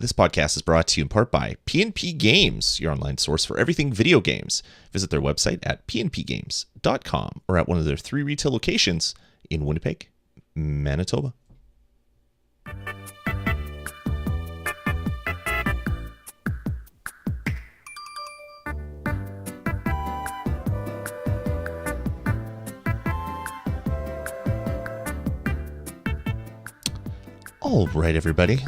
This podcast is brought to you in part by P&P Games, your online source for everything video games. Visit their website at pnpgames.com or at one of their 3 retail locations in Winnipeg, Manitoba. All right, everybody.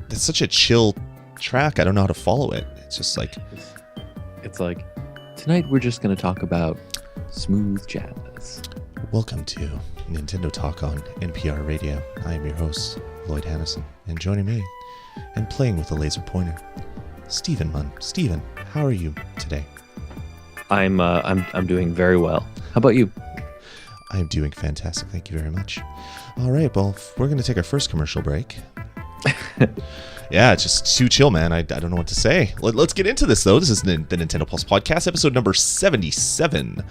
That's such a chill track. I don't know how to follow it. It's just like... It's like, tonight we're just going to talk about smooth jazz. Welcome to Nintendo Talk on NPR Radio. I am your host, Lloyd Hannison, and joining me and playing with a laser pointer, Stephen Munn. Stephen, how are you today? I'm doing very well. How about you? I am doing fantastic. Thank you very much. All right, well, we're going to take our first commercial break. Yeah, it's just too chill, man. I don't know what to say. Let's get into this, though. This is the Nintendo Pulse Podcast, episode number 77.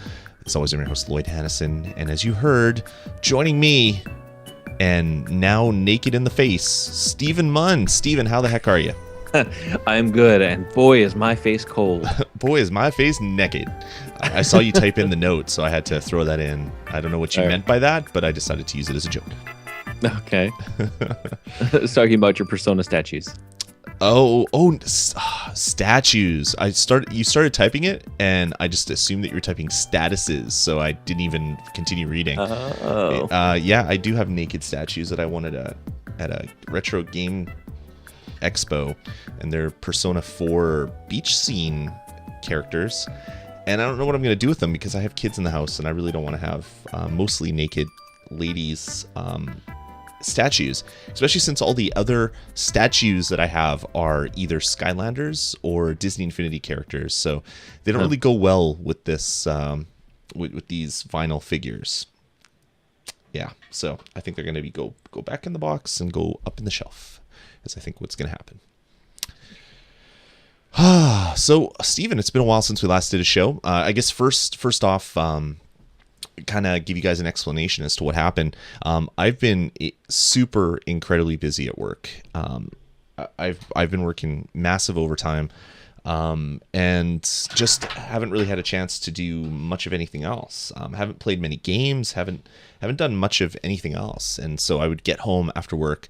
It's always your host, Lloyd Hannison. And as you heard, joining me, and now naked in the face, Stephen Munn. Stephen, how the heck are you? I'm good, and boy, is my face cold. Boy, is my face naked. I saw you type in the note, so I had to throw that in. I don't know what you meant by that, but I decided to use it as a joke. Okay. It's talking about your Persona statues. Statues. You started typing it, and I just assumed that you were typing statuses, so I didn't even continue reading. Yeah, I do have naked statues that I wanted at a retro game expo, and they're Persona 4 beach scene characters, and I don't know what I'm going to do with them because I have kids in the house, and I really don't want to have mostly naked ladies statues, especially since all the other statues that I have are either Skylanders or Disney Infinity characters, so they don't really go well with this with these vinyl figures. Yeah, so I think they're going to be go back in the box and go up in the shelf, is I think what's going to happen. So Stephen, it's been a while since we last did a show. I guess first off, kind of give you guys an explanation as to what happened. I've been super incredibly busy at work. I've been working massive overtime, and just haven't really had a chance to do much of anything else. Haven't played many games, haven't done much of anything else. And so I would get home after work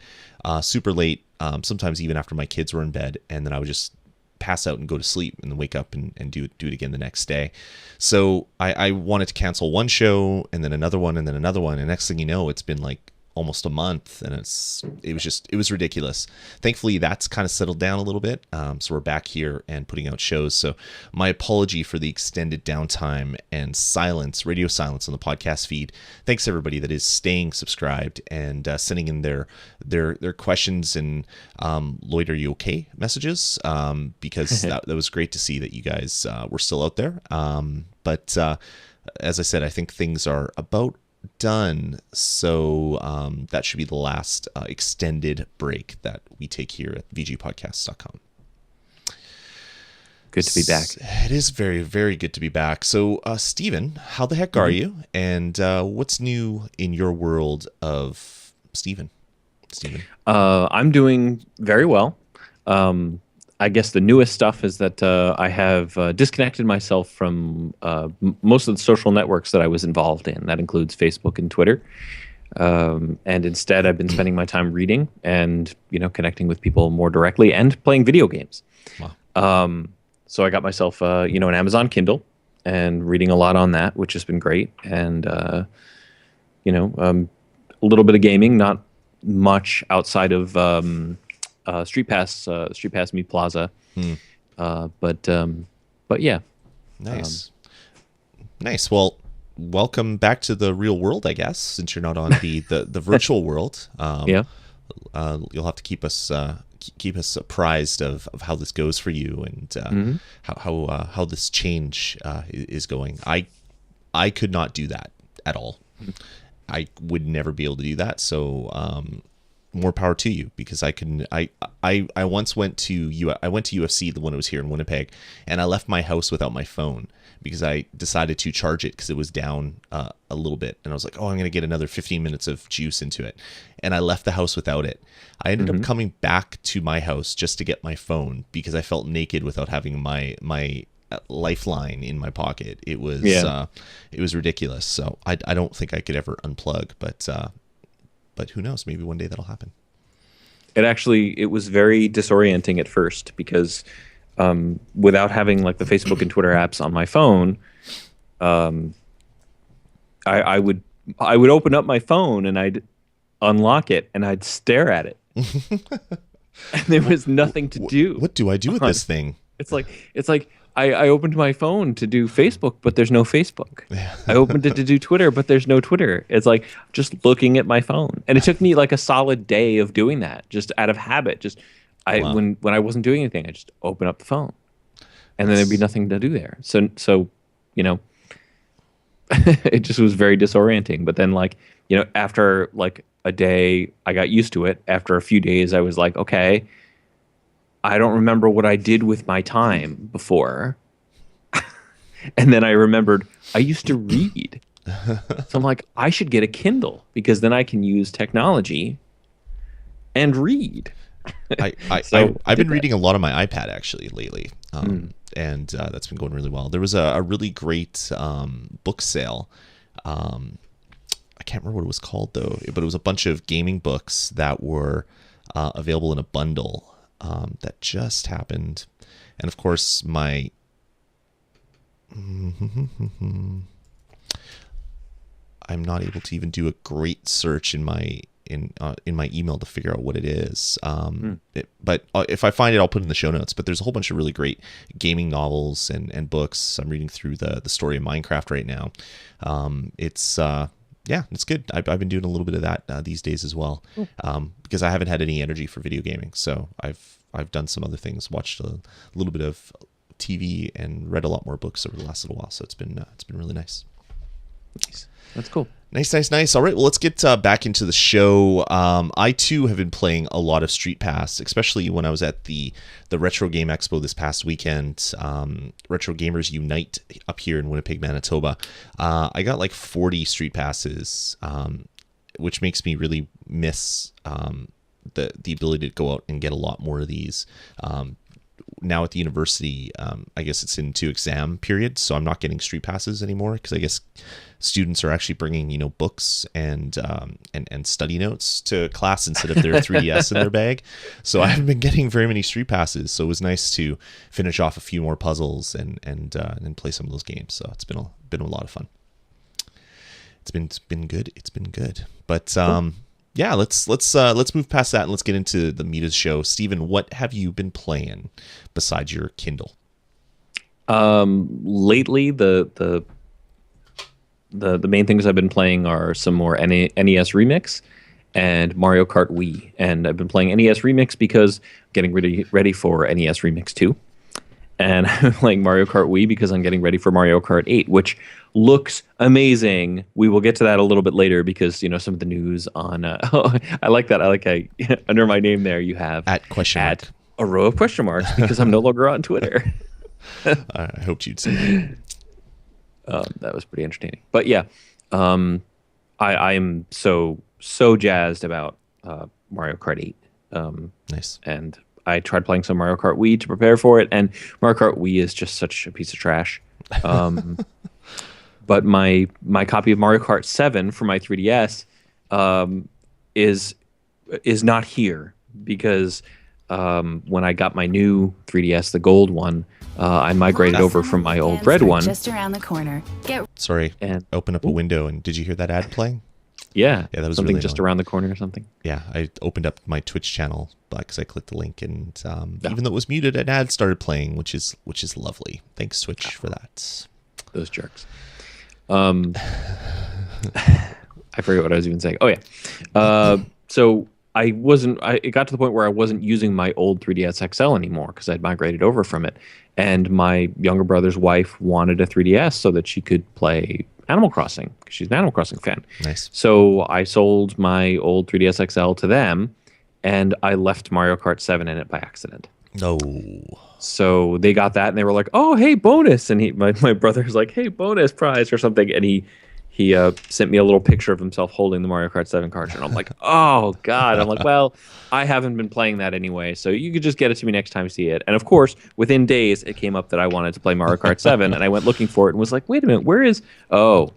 super late, sometimes even after my kids were in bed, and then I would just pass out and go to sleep and then wake up and do it again the next day. So I wanted to cancel one show and then another one and then another one. And next thing you know, it's been like almost a month, and it was ridiculous. Thankfully, that's kind of settled down a little bit. So we're back here and putting out shows. So my apology for the extended downtime and radio silence on the podcast feed. Thanks everybody that is staying subscribed and sending in their questions and Lloyd, are you okay messages? Because that was great to see that you guys were still out there. But as I said, I think things are about done, so that should be the last extended break that we take here at vgpodcast.com. Good to be back. It is very, very good to be back. So Stephen, how the heck are you, and what's new in your world of Stephen? I'm doing very well. I guess the newest stuff is that I have disconnected myself from most of the social networks that I was involved in. That includes Facebook and Twitter. And instead, I've been spending my time reading and, connecting with people more directly and playing video games. Wow. So I got myself, an Amazon Kindle and reading a lot on that, which has been great. And, a little bit of gaming, not much outside of... Street Pass Me Plaza, but yeah. Nice. Well, welcome back to the real world, I guess, since you're not on the virtual world. Yeah. You'll have to keep us apprised of how this goes for you and how this change is going. I could not do that at all. I would never be able to do that. So more power to you, because I can. I once went to UFC when it was here in Winnipeg, and I left my house without my phone because I decided to charge it because it was down a little bit, and I was like, oh, I'm gonna get another 15 minutes of juice into it, and I left the house without it. I ended up coming back to my house just to get my phone because I felt naked without having my lifeline in my pocket. It was ridiculous. So I don't think I could ever unplug, but who knows? Maybe one day that'll happen. It was very disorienting at first because without having like the Facebook and Twitter apps on my phone, I would open up my phone and I'd unlock it and I'd stare at it. And there was nothing to do. What do I do with this thing? It's like I opened my phone to do Facebook, but there's no Facebook. I opened it to do Twitter, but there's no Twitter. It's like just looking at my phone. And it took me like a solid day of doing that, just out of habit. When I wasn't doing anything, I just open up the phone. And then there'd be nothing to do there. So it just was very disorienting. But then after like a day, I got used to it. After a few days, I was like, okay, I don't remember what I did with my time before. And then I remembered I used to read. So I'm like, I should get a Kindle because then I can use technology and read. I've been reading a lot on my iPad actually lately. And that's been going really well. There was a really great book sale. I can't remember what it was called though, but it was a bunch of gaming books that were available in a bundle that just happened. And of course, I'm not able to even do a great search in my email to figure out what it is. But if I find it, I'll put it in the show notes. But there's a whole bunch of really great gaming novels and books. I'm reading through the story of Minecraft right now. It's good. I've been doing a little bit of that these days as well, because I haven't had any energy for video gaming. So I've done some other things, watched a little bit of TV, and read a lot more books over the last little while. So it's been really nice. That's cool. Nice. All right, well, let's get back into the show. I, too, have been playing a lot of Street Pass, especially when I was at the Retro Game Expo this past weekend. Retro Gamers Unite up here in Winnipeg, Manitoba. I got like 40 Street Passes, which makes me really miss the ability to go out and get a lot more of these. Now at the university, I guess it's into exam period, so I'm not getting Street Passes anymore because I guess students are actually bringing books and study notes to class instead of their 3DS in their bag. So I haven't been getting very many Street Passes. So it was nice to finish off a few more puzzles and play some of those games. So it's been a lot of fun. It's been good. It's been good. But yeah, let's move past that and let's get into the meat of the show. Steven, what have you been playing besides your Kindle? Lately, the main things I've been playing are some more NES Remix and Mario Kart Wii. And I've been playing NES Remix because I'm getting ready for NES Remix 2. And I'm playing Mario Kart Wii because I'm getting ready for Mario Kart 8, which looks amazing. We will get to that a little bit later because, some of the news on... I like that. I like how under my name there you have... @ a row of question marks because I'm no longer on Twitter. I hoped you'd say that. That was pretty entertaining. But yeah, I am so jazzed about Mario Kart 8. Nice. And I tried playing some Mario Kart Wii to prepare for it, and Mario Kart Wii is just such a piece of trash. But my copy of Mario Kart 7 for my 3DS is not here because when I got my new 3DS, the gold one, I migrated over from my old red one. Just around the corner. Sorry, and open up a window, and did you hear that ad playing? Yeah, that was something really just annoying. around the corner or something. Yeah, I opened up my Twitch channel because I clicked the link, and even though it was muted, an ad started playing, which is lovely. Thanks, Twitch, for that. Those jerks. I forget what I was even saying. Oh yeah. So it got to the point where I wasn't using my old 3DS XL anymore because I'd migrated over from it. And my younger brother's wife wanted a 3DS so that she could play Animal Crossing because she's an Animal Crossing fan. Nice. So I sold my old 3DS XL to them and I left Mario Kart 7 in it by accident. No. So they got that and they were like, "Oh, hey, bonus!" And my brother's like, "Hey, bonus prize or something." And he sent me a little picture of himself holding the Mario Kart 7 cartridge. And I'm like, "Oh God!" I'm like, "Well, I haven't been playing that anyway, so you could just get it to me next time you see it." And of course, within days, it came up that I wanted to play Mario Kart 7, and I went looking for it and was like, "Wait a minute, where is?" Oh,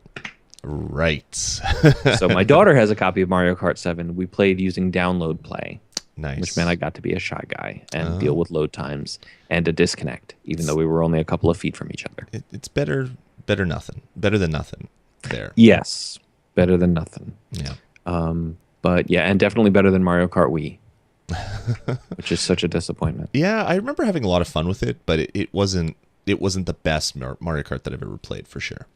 Right. so my daughter has a copy of Mario Kart 7. We played using download play, Nice. which meant I got to be a shy guy and deal with load times and a disconnect, even though we were only a couple of feet from each other. It's better than nothing there. Yes, better than nothing. Yeah. But yeah, and definitely better than Mario Kart Wii, which is such a disappointment. Yeah, I remember having a lot of fun with it, but it wasn't the best Mario Kart that I've ever played for sure.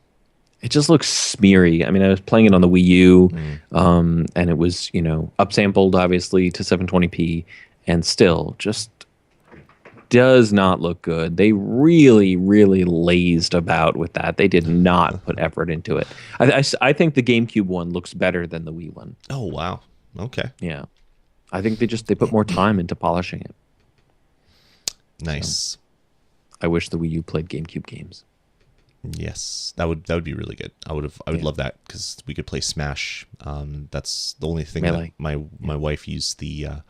It just looks smeary. I mean, I was playing it on the Wii U, and it was, upsampled obviously to 720p, and still just does not look good. They really, really lazed about with that. They did not put effort into it. I think the GameCube one looks better than the Wii one. Oh wow. Okay. Yeah, I think they put more time into polishing it. Nice. So, I wish the Wii U played GameCube games. Yes, that would be really good. I would love that because we could play Smash. That's the only thing that my wife used the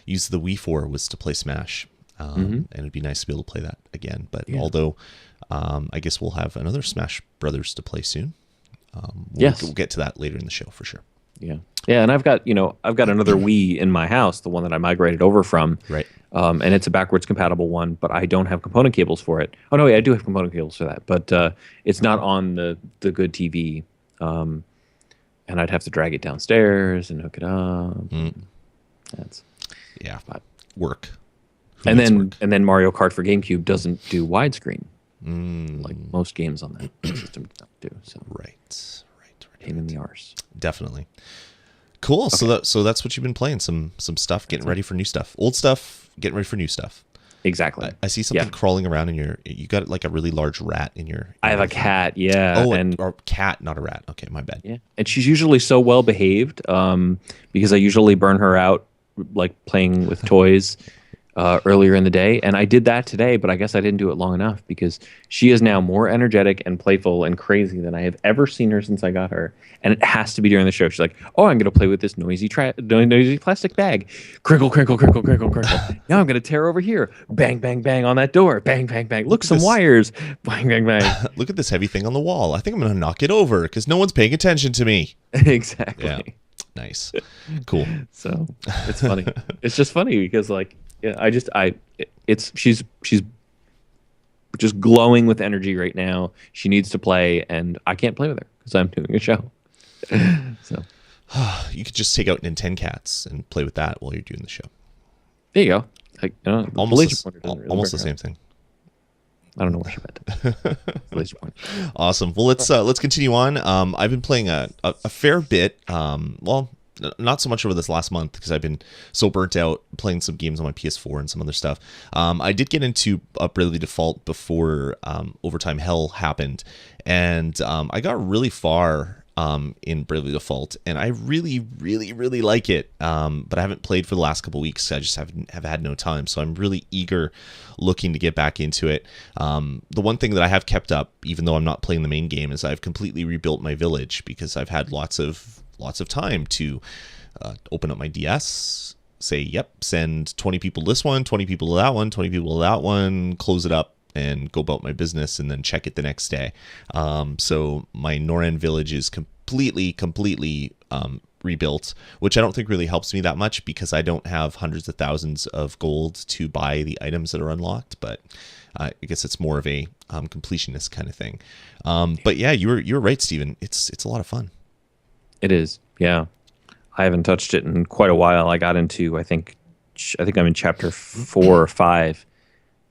Wii for, was to play Smash. And it'd be nice to be able to play that again. But although I guess we'll have another Smash Brothers to play soon. We'll get to that later in the show for sure. Yeah, and I've got another Wii in my house, the one that I migrated over from. Right. And it's a backwards compatible one, but I don't have component cables for it. Oh no, yeah, I do have component cables for that, but it's not on the good TV. And I'd have to drag it downstairs and hook it up. That's work. And then Mario Kart for GameCube doesn't do widescreen, like most games on that system do. So right. Pain in the arse. Definitely. Cool. Okay. So that's what you've been playing. Some stuff, getting ready for new stuff. Old stuff, getting ready for new stuff. Exactly. I see something crawling around in you got like a really large rat in your. I have a cat. Yeah. Oh, or cat, not a rat. Okay, my bad. Yeah, and she's usually so well behaved, because I usually burn her out like playing with toys. Earlier in the day, and I did that today, but I guess I didn't do it long enough because she is now more energetic and playful and crazy than I have ever seen her since I got her. And it has to be during the show. She's like, "Oh, I'm going to play with this noisy plastic bag. Crinkle, crinkle, crinkle, crinkle, crinkle. Now I'm going to tear over here. Bang, bang, bang on that door. Bang, bang, bang. Look, some wires. Bang, bang, bang. Look at this heavy thing on the wall. I think I'm going to knock it over because no one's paying attention to me." Exactly. Yeah. Nice. Cool. So it's funny. It's just funny because she's just glowing with energy right now. She needs to play, and I can't play with her because I'm doing a show. So you could just take out Nintendo cats and play with that while you're doing the show. There you go. Almost the same thing. I don't know where she went. Laser point. Awesome. Well, let's continue on. I've been playing a fair bit. Not so much over this last month because I've been so burnt out playing some games on my PS4 and some other stuff. I did get into Bravely Default before Overtime Hell happened, and I got really far in Bravely Default, and I really, really, really like it. But I haven't played for the last couple of weeks. I just have had no time, so I'm really eager, looking to get back into it. The one thing that I have kept up, even though I'm not playing the main game, is I've completely rebuilt my village because I've had lots of time to open up my DS, say, yep, send 20 people to this one, 20 people to that one, 20 people to that one, close it up, and go about my business, and then check it the next day. So my Noran village is completely rebuilt, which I don't think really helps me that much because I don't have hundreds of thousands of gold to buy the items that are unlocked, but I guess it's more of a completionist kind of thing. But yeah, you're right, Steven. It's a lot of fun. It is, yeah. I haven't touched it in quite a while. I got into, I think I'm in chapter 4 or 5,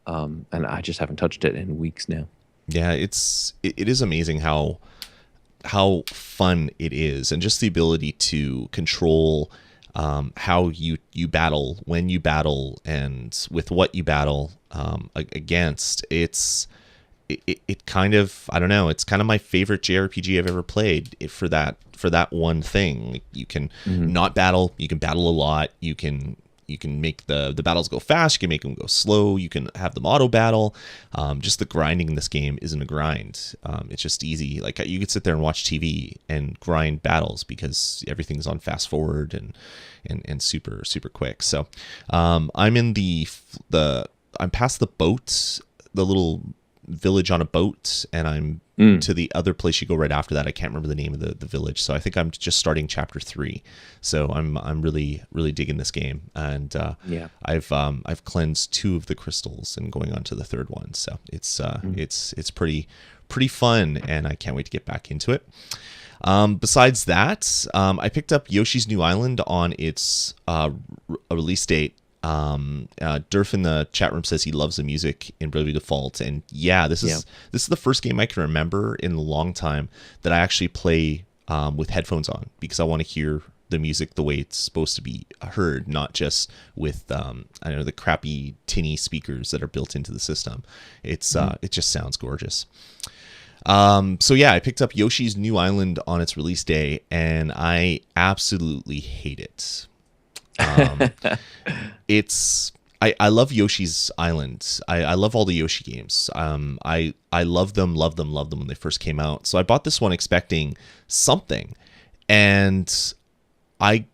and I just haven't touched it in weeks now. Yeah, it is amazing how fun it is, and just the ability to control how you battle, when you battle, and with what you battle against. It's it kind of, I don't know, it's kind of my favorite JRPG I've ever played for that one thing. Like, you can Hmm. not battle, you can battle a lot, you can make the battles go fast, you can make them go slow, you can have them auto battle. Just the grinding in this game isn't a grind. It's just easy. Like, you could sit there and watch TV and grind battles because everything's on fast forward and super super quick. So I'm in the I'm past the boat, the little village on a boat, and I'm to the other place you go right after that. I can't remember the name of the village, so I think I'm just starting chapter 3. So I'm really really digging this game, and Yeah. I've cleansed 2 of the crystals and going on to the third one. So it's pretty fun, and I can't wait to get back into it. Besides that, I picked up Yoshi's New Island on its release date. Durf in the chat room says he loves the music in Bravely Default, and yeah, this is the first game I can remember in a long time that I actually play with headphones on, because I want to hear the music the way it's supposed to be heard, not just with I don't know, the crappy tinny speakers that are built into the system. It just sounds gorgeous. So yeah, I picked up Yoshi's New Island on its release day, and I absolutely hate it. I love Yoshi's Island. I love all the Yoshi games. I love them when they first came out. So I bought this one expecting something, and I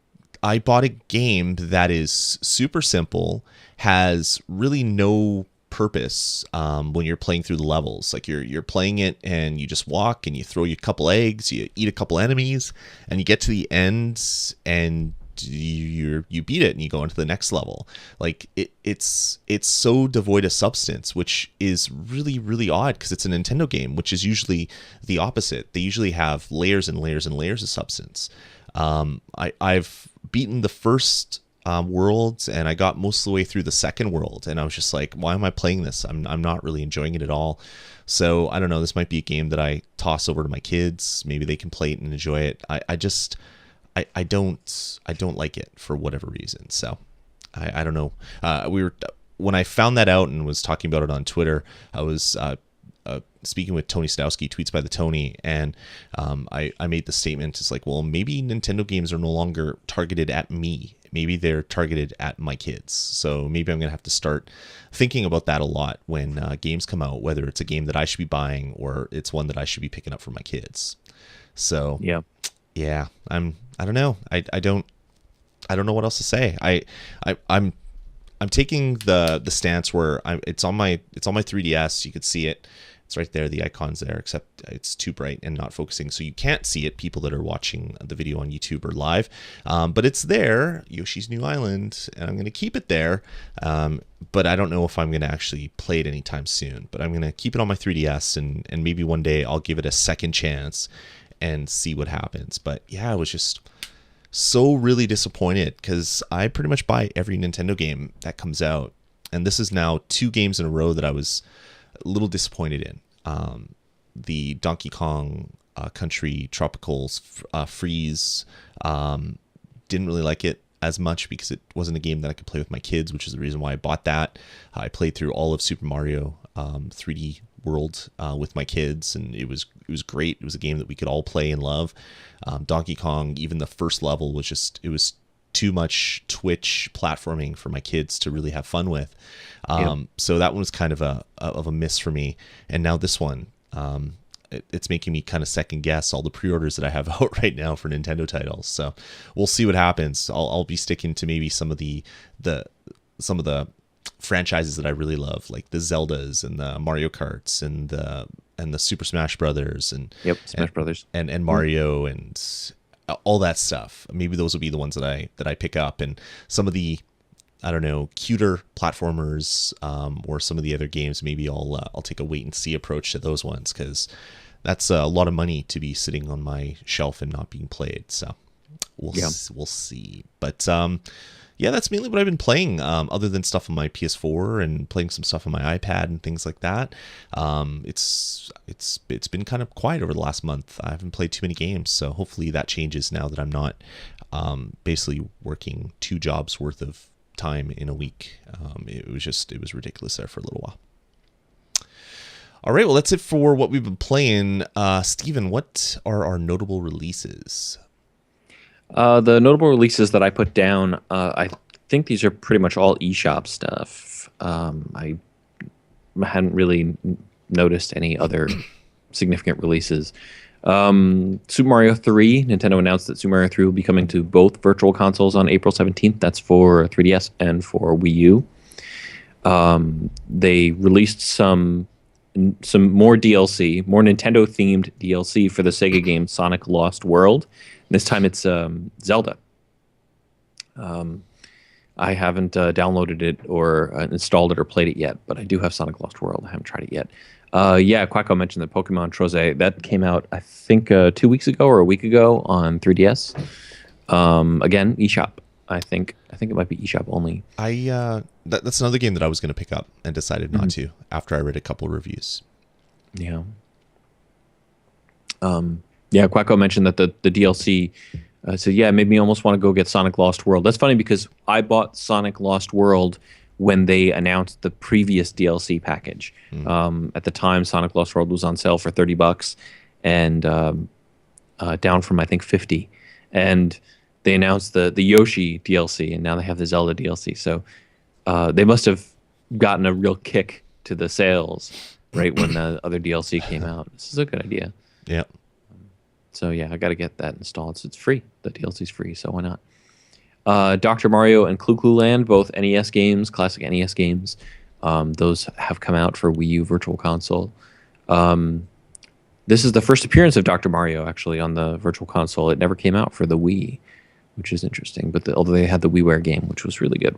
I bought a game that is super simple, has really no purpose when you're playing through the levels. Like you're playing it and you just walk and you throw a couple eggs, you eat a couple enemies, and you get to the end and you beat it and you go into the next level. Like it's so devoid of substance, which is really really odd because it's a Nintendo game, which is usually the opposite. They usually have layers and layers and layers of substance. I've beaten the first world and I got most of the way through the second world, and I was just like, why am I playing this? I'm not really enjoying it at all. So I don't know, this might be a game that I toss over to my kids. Maybe they can play it and enjoy it. I don't like it for whatever reason. So I don't know. When I found that out and was talking about it on Twitter, I was speaking with Tony Stowski, Tweets by the Tony, and I made the statement. It's like, well, maybe Nintendo games are no longer targeted at me. Maybe they're targeted at my kids. So maybe I'm going to have to start thinking about that a lot when games come out, whether it's a game that I should be buying or it's one that I should be picking up for my kids. So yeah, I don't know. I don't know what else to say. I'm taking the stance where it's on my 3DS. You could see it. It's right there. The icon's there, except it's too bright and not focusing, so you can't see it. People that are watching the video on YouTube or live, but it's there. Yoshi's New Island, and I'm going to keep it there. But I don't know if I'm going to actually play it anytime soon. But I'm going to keep it on my 3DS, and maybe one day I'll give it a second chance and see what happens. But yeah, I was just so really disappointed because I pretty much buy every Nintendo game that comes out, and this is now 2 games in a row that I was a little disappointed in. The Donkey Kong Country Tropicals Freeze, didn't really like it as much because it wasn't a game that I could play with my kids, which is the reason why I bought that. I played through all of Super Mario 3D World with my kids, and it was great. It was a game that we could all play and love. Donkey Kong, even the first level was too much Twitch platforming for my kids to really have fun with. So that one was kind of a miss for me. And now this one, it's making me kind of second guess all the pre-orders that I have out right now for Nintendo titles. So we'll see what happens. I'll be sticking to maybe some of the franchises that I really love, like the Zeldas and the Mario Karts and the Super Smash Brothers and Smash Brothers and Mario and all that stuff. Maybe those will be the ones that I pick up, and some of the, I don't know, cuter platformers or some of the other games. Maybe I'll take a wait and see approach to those ones, because that's a lot of money to be sitting on my shelf and not being played. So we'll see. But yeah, that's mainly what I've been playing, other than stuff on my PS4 and playing some stuff on my iPad and things like that. It's been kind of quiet over the last month. I haven't played too many games, so hopefully that changes now that I'm not basically working 2 jobs worth of time in a week. It was ridiculous there for a little while. All right, well, that's it for what we've been playing. Steven, what are our notable releases? The notable releases that I put down, I think these are pretty much all eShop stuff. I hadn't really noticed any other significant releases. Super Mario 3, Nintendo announced that Super Mario 3 will be coming to both virtual consoles on April 17th. That's for 3DS and for Wii U. They released some more DLC, more Nintendo themed DLC for the Sega game Sonic Lost World. This time it's Zelda. I haven't downloaded it or installed it or played it yet, but I do have Sonic Lost World. I haven't tried it yet. Yeah, Quacko mentioned that Pokemon Troze, that came out, I think, 2 weeks ago or a week ago on 3DS. Again, eShop. I think it might be eShop only. That's another game that I was going to pick up and decided not to after I read a couple reviews. Yeah. Yeah, Quacko mentioned that the DLC said, yeah, it made me almost want to go get Sonic Lost World. That's funny because I bought Sonic Lost World when they announced the previous DLC package. At the time, Sonic Lost World was on sale for $30 and down from, I think, 50. And they announced the Yoshi DLC, and now they have the Zelda DLC. So they must have gotten a real kick to the sales right when the other DLC came out. This is a good idea. Yeah. So yeah, I got to get that installed. So it's free. The DLC's free, so why not? Dr. Mario and Clu Clu Land, both NES games, classic NES games. Those have come out for Wii U Virtual Console. This is the first appearance of Dr. Mario actually on the Virtual Console. It never came out for the Wii, which is interesting. But although they had the WiiWare game, which was really good.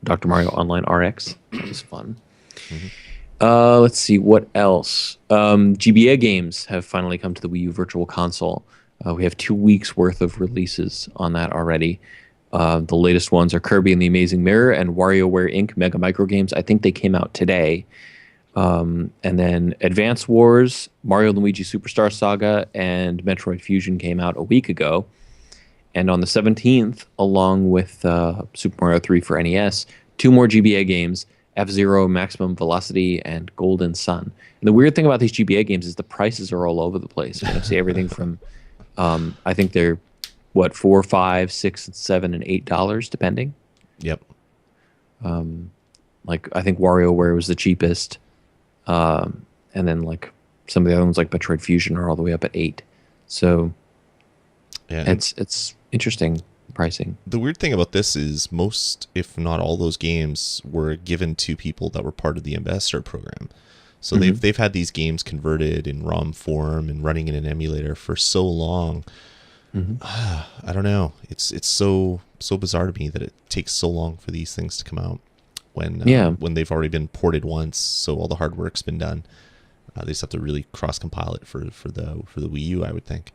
Dr. Mario Online RX, that was fun. Let's see, what else? GBA games have finally come to the Wii U Virtual Console. We have 2 weeks worth of releases on that already. The latest ones are Kirby and the Amazing Mirror and WarioWare Inc. Mega Micro Games. I think they came out today. And then Advance Wars, Mario & Luigi Superstar Saga, and Metroid Fusion came out a week ago. And on the 17th, along with Super Mario 3 for NES, 2 more GBA games, F-Zero, Maximum Velocity, and Golden Sun. And the weird thing about these GBA games is the prices are all over the place. You're going to see everything from, I think they're, $4, $5, $6, $7, and $8, depending. Yep. Like, I think WarioWare was the cheapest. And then, like, some of the other ones, like Metroid Fusion, are all the way up at $8. So, yeah, it's interesting pricing. The weird thing about this is most, if not all, those games were given to people that were part of the Ambassador program. So they've had these games converted in ROM form and running in an emulator for so long. I don't know. It's so bizarre to me that it takes so long for these things to come out when they've already been ported once. So all the hard work's been done. They just have to really cross compile it for the Wii U, I would think.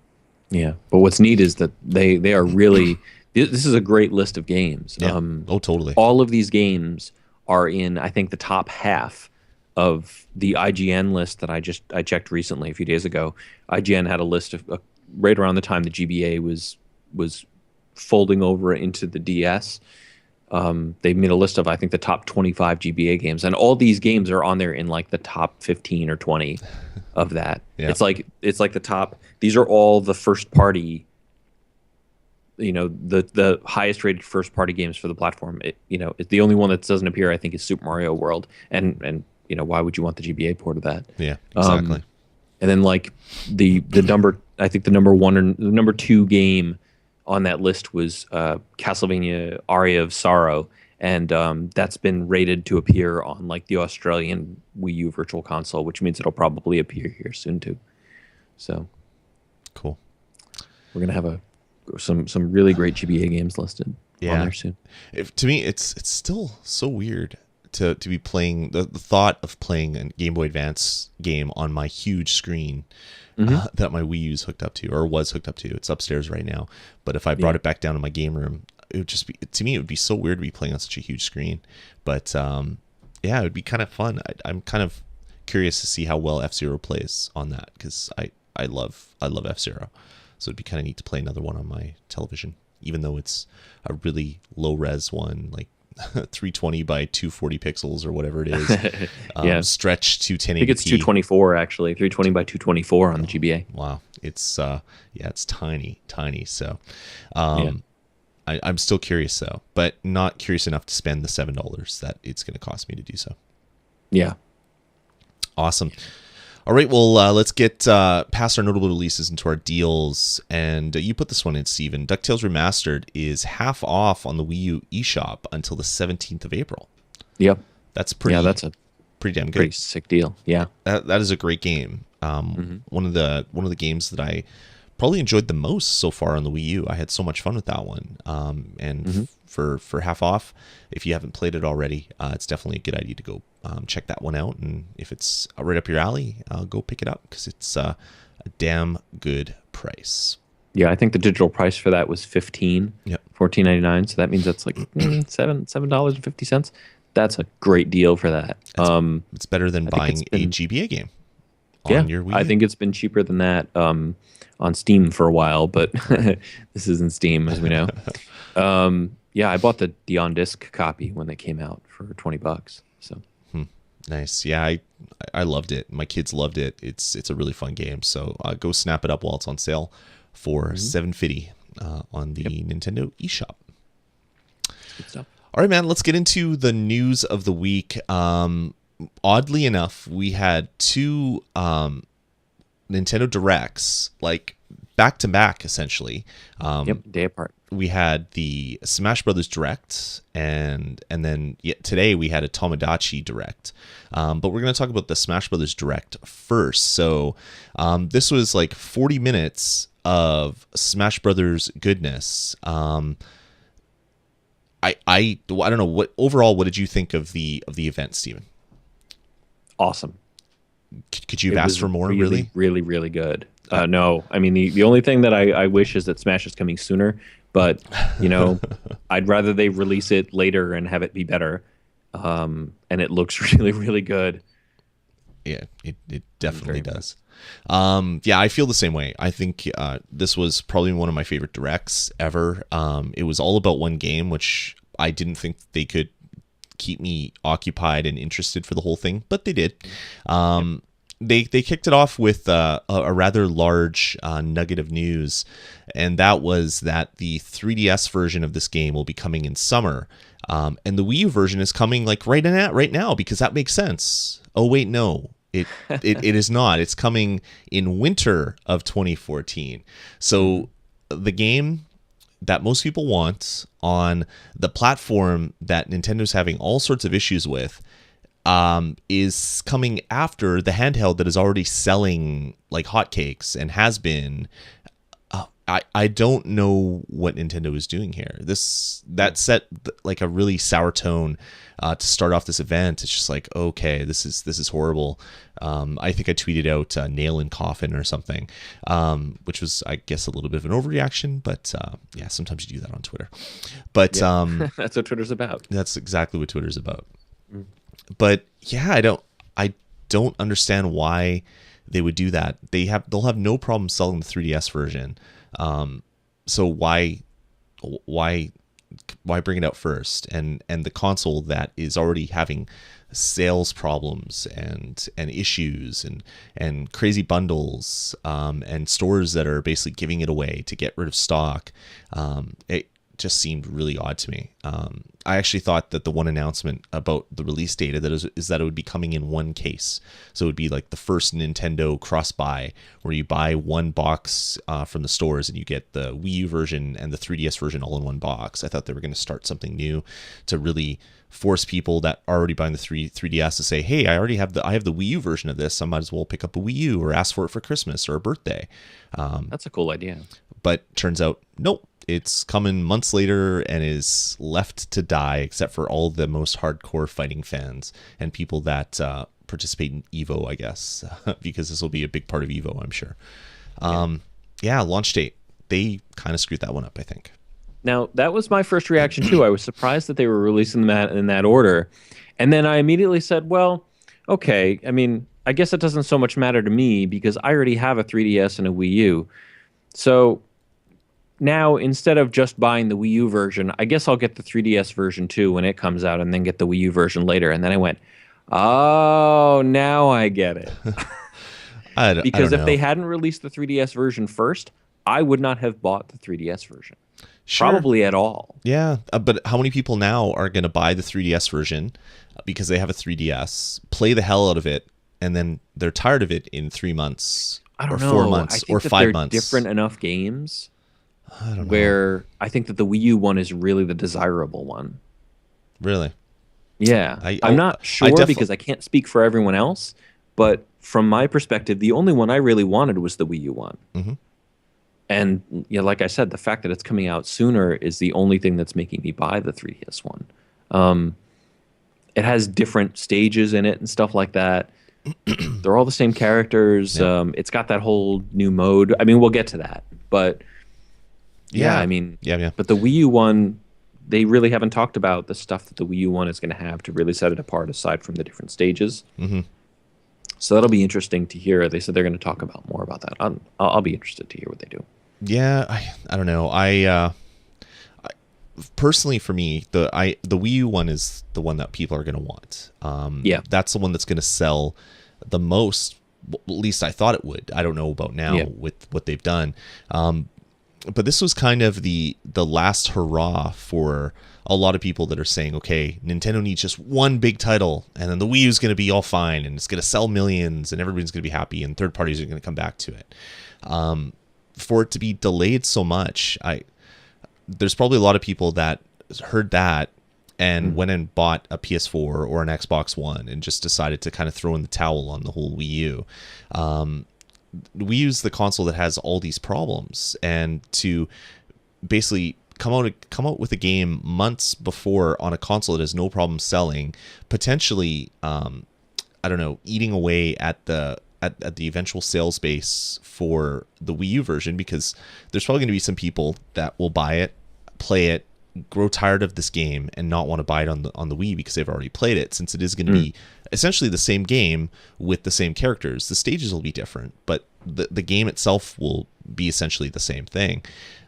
Yeah, but what's neat is that they are really. This is a great list of games. Yeah. Totally. All of these games are in, I think, the top half of the IGN list that I checked recently a few days ago. IGN had a list of right around the time the GBA was folding over into the DS. They made a list of, I think, the top 25 GBA games, and all these games are on there in like the top 15 or 20 of that. Yeah. It's like the top. These are all the first party. The highest rated first party games for the platform. The only one that doesn't appear, I think, is Super Mario World, and why would you want the GBA port of that? Yeah, exactly. And then like the number, I think the number 1 or the number 2 game on that list was Castlevania Aria of Sorrow, and that's been rated to appear on like the Australian Wii U Virtual Console, which means it'll probably appear here soon too. So cool. We're gonna have some really great GBA games listed on there soon. To me, it's still so weird to be playing the thought of playing a Game Boy Advance game on my huge screen that my Wii U's hooked up to or was hooked up to. It's upstairs right now, but if I brought it back down to my game room, it would just be, to me, it would be so weird to be playing on such a huge screen. But it would be kind of fun. I'm kind of curious to see how well F-Zero plays on that because I love F-Zero. So it'd be kind of neat to play another one on my television, even though it's a really low res one, like 320 by 240 pixels or whatever it is, Yeah. stretched to I think 1080p. it's 224 actually, 320 by 224 on the GBA. Wow, it's it's tiny. So, Yeah. I'm still curious though, but not curious enough to spend the $7 that it's going to cost me to do so. Yeah. Awesome. All right, well, let's get past our notable releases into our deals. And you put this one in, Steven. DuckTales Remastered is half off on the Wii U eShop until the 17th of April. Yep. That's pretty. Yeah, that's a pretty damn good. pretty sick deal. Yeah. That is a great game. One of the games that I probably enjoyed the most so far on the Wii U. I had so much fun with that one. And for half off, if you haven't played it already, it's definitely a good idea to go check that one out. And if it's right up your alley, go pick it up because it's a damn good price. Yeah, I think the digital price for that was $14.99. So that means that's like $7.50. That's a great deal for that. It's better than buying a GBA game on your Wii U. I think it's been cheaper than that on Steam for a while, but this isn't Steam, as we know. Yeah, I bought the on disc copy when they came out for $20. So nice. Yeah, I loved it. My kids loved it. It's a really fun game. So go snap it up while it's on sale for $7.50 on the Nintendo eShop. good stuff. All right, man, let's get into the news of the week. Oddly enough, we had two Nintendo Directs, like back to back, essentially. Day apart. We had the Smash Brothers Direct, and then today we had a Tomodachi Direct. But we're going to talk about the Smash Brothers Direct first. So this was like 40 minutes of Smash Brothers goodness. I don't know what did you think of the event, Steven? Awesome. Could you have asked for more? Really, really good. No, I mean the only thing that I wish is that Smash is coming sooner. But I'd rather they release it later and have it be better. And it looks really, really good. Yeah, it definitely does. I feel the same way. I think this was probably one of my favorite directs ever. It was all about one game, which I didn't think they could keep me occupied and interested for the whole thing, but they did. They kicked it off with a rather large nugget of news, and that was that the 3DS version of this game will be coming in summer, and the Wii U version is coming like right now because that makes sense. Oh wait, no. It is not. It's coming in winter of 2014. So the game that most people want on the platform that Nintendo's having all sorts of issues with is coming after the handheld that is already selling like hotcakes and has been. I don't know what Nintendo is doing here. That set like a really sour tone to start off this event. It's just like, okay, this is horrible. I think I tweeted out nail in coffin or something, which was, I guess, a little bit of an overreaction. But sometimes you do that on Twitter. But that's what Twitter's about. That's exactly what Twitter's about. But yeah, I don't understand why they would do that. They'll have no problem selling the 3DS version. So why bring it out first? And the console that is already having sales problems and issues and crazy bundles and stores that are basically giving it away to get rid of stock. It just seemed really odd to me. I actually thought that the one announcement about the release date is that it would be coming in one case. So it would be like the first Nintendo cross-buy where you buy one box from the stores and you get the Wii U version and the 3DS version all in one box. I thought they were going to start something new to really force people that are already buying the 3DS to say, hey, I have the Wii U version of this. I might as well pick up a Wii U or ask for it for Christmas or a birthday. That's a cool idea. But turns out, nope. It's coming months later and is left to die, except for all the most hardcore fighting fans and people that participate in EVO, I guess, because this will be a big part of EVO, I'm sure. Launch date. They kind of screwed that one up, I think. Now, that was my first reaction, too. I was surprised that they were releasing that in that order. And then I immediately said, well, okay, I mean, I guess it doesn't so much matter to me because I already have a 3DS and a Wii U. So now instead of just buying the Wii U version, I guess I'll get the 3DS version too when it comes out, and then get the Wii U version later. And then I went, oh, now I get it. I Because don't if they know. hadn't released the 3DS version first, I would not have bought the 3DS version. Sure. Probably at all. Yeah, but how many people now are going to buy the 3DS version because they have a 3DS, play the hell out of it, and then they're tired of it in 3 months I or don't know. 4 months I think or that 5 they're months? different enough games I don't know. where I think that the Wii U one is really the desirable one. Really? Yeah. I'm not sure because I can't speak for everyone else, but from my perspective, the only one I really wanted was the Wii U one. Mhm. And like I said, the fact that it's coming out sooner is the only thing that's making me buy the 3DS one. It has different stages in it and stuff like that. They're all the same characters. Yeah. It's got that whole new mode. I mean, we'll get to that, but yeah, I mean, yeah. but the Wii U one, they really haven't talked about the stuff that the Wii U one is going to have to really set it apart aside from the different stages. Mm-hmm. So that'll be interesting to hear. They said they're going to talk about more about that. I'll be interested to hear what they do. Yeah, I don't know. I personally, for me, the Wii U one is the one that people are going to want. Yeah. That's the one that's going to sell the most. At least I thought it would. I don't know about now with what they've done. But this was kind of the last hurrah for a lot of people that are saying, okay, Nintendo needs just one big title, and then the Wii U is going to be all fine, and it's going to sell millions, and everybody's going to be happy, and third parties are going to come back to it. For it to be delayed so much, there's probably a lot of people that heard that and went and bought a PS4 or an Xbox One and just decided to kind of throw in the towel on the whole Wii U. Wii U's the console that has all these problems, and to basically come out with a game months before on a console that has no problem selling, potentially, I don't know, eating away at the eventual sales base for the Wii U version, because there's probably going to be some people that will buy it, play it, grow tired of this game, and not want to buy it on the Wii because they've already played it, since it is going to be essentially the same game with the same characters. The stages will be different, but the game itself will be essentially the same thing.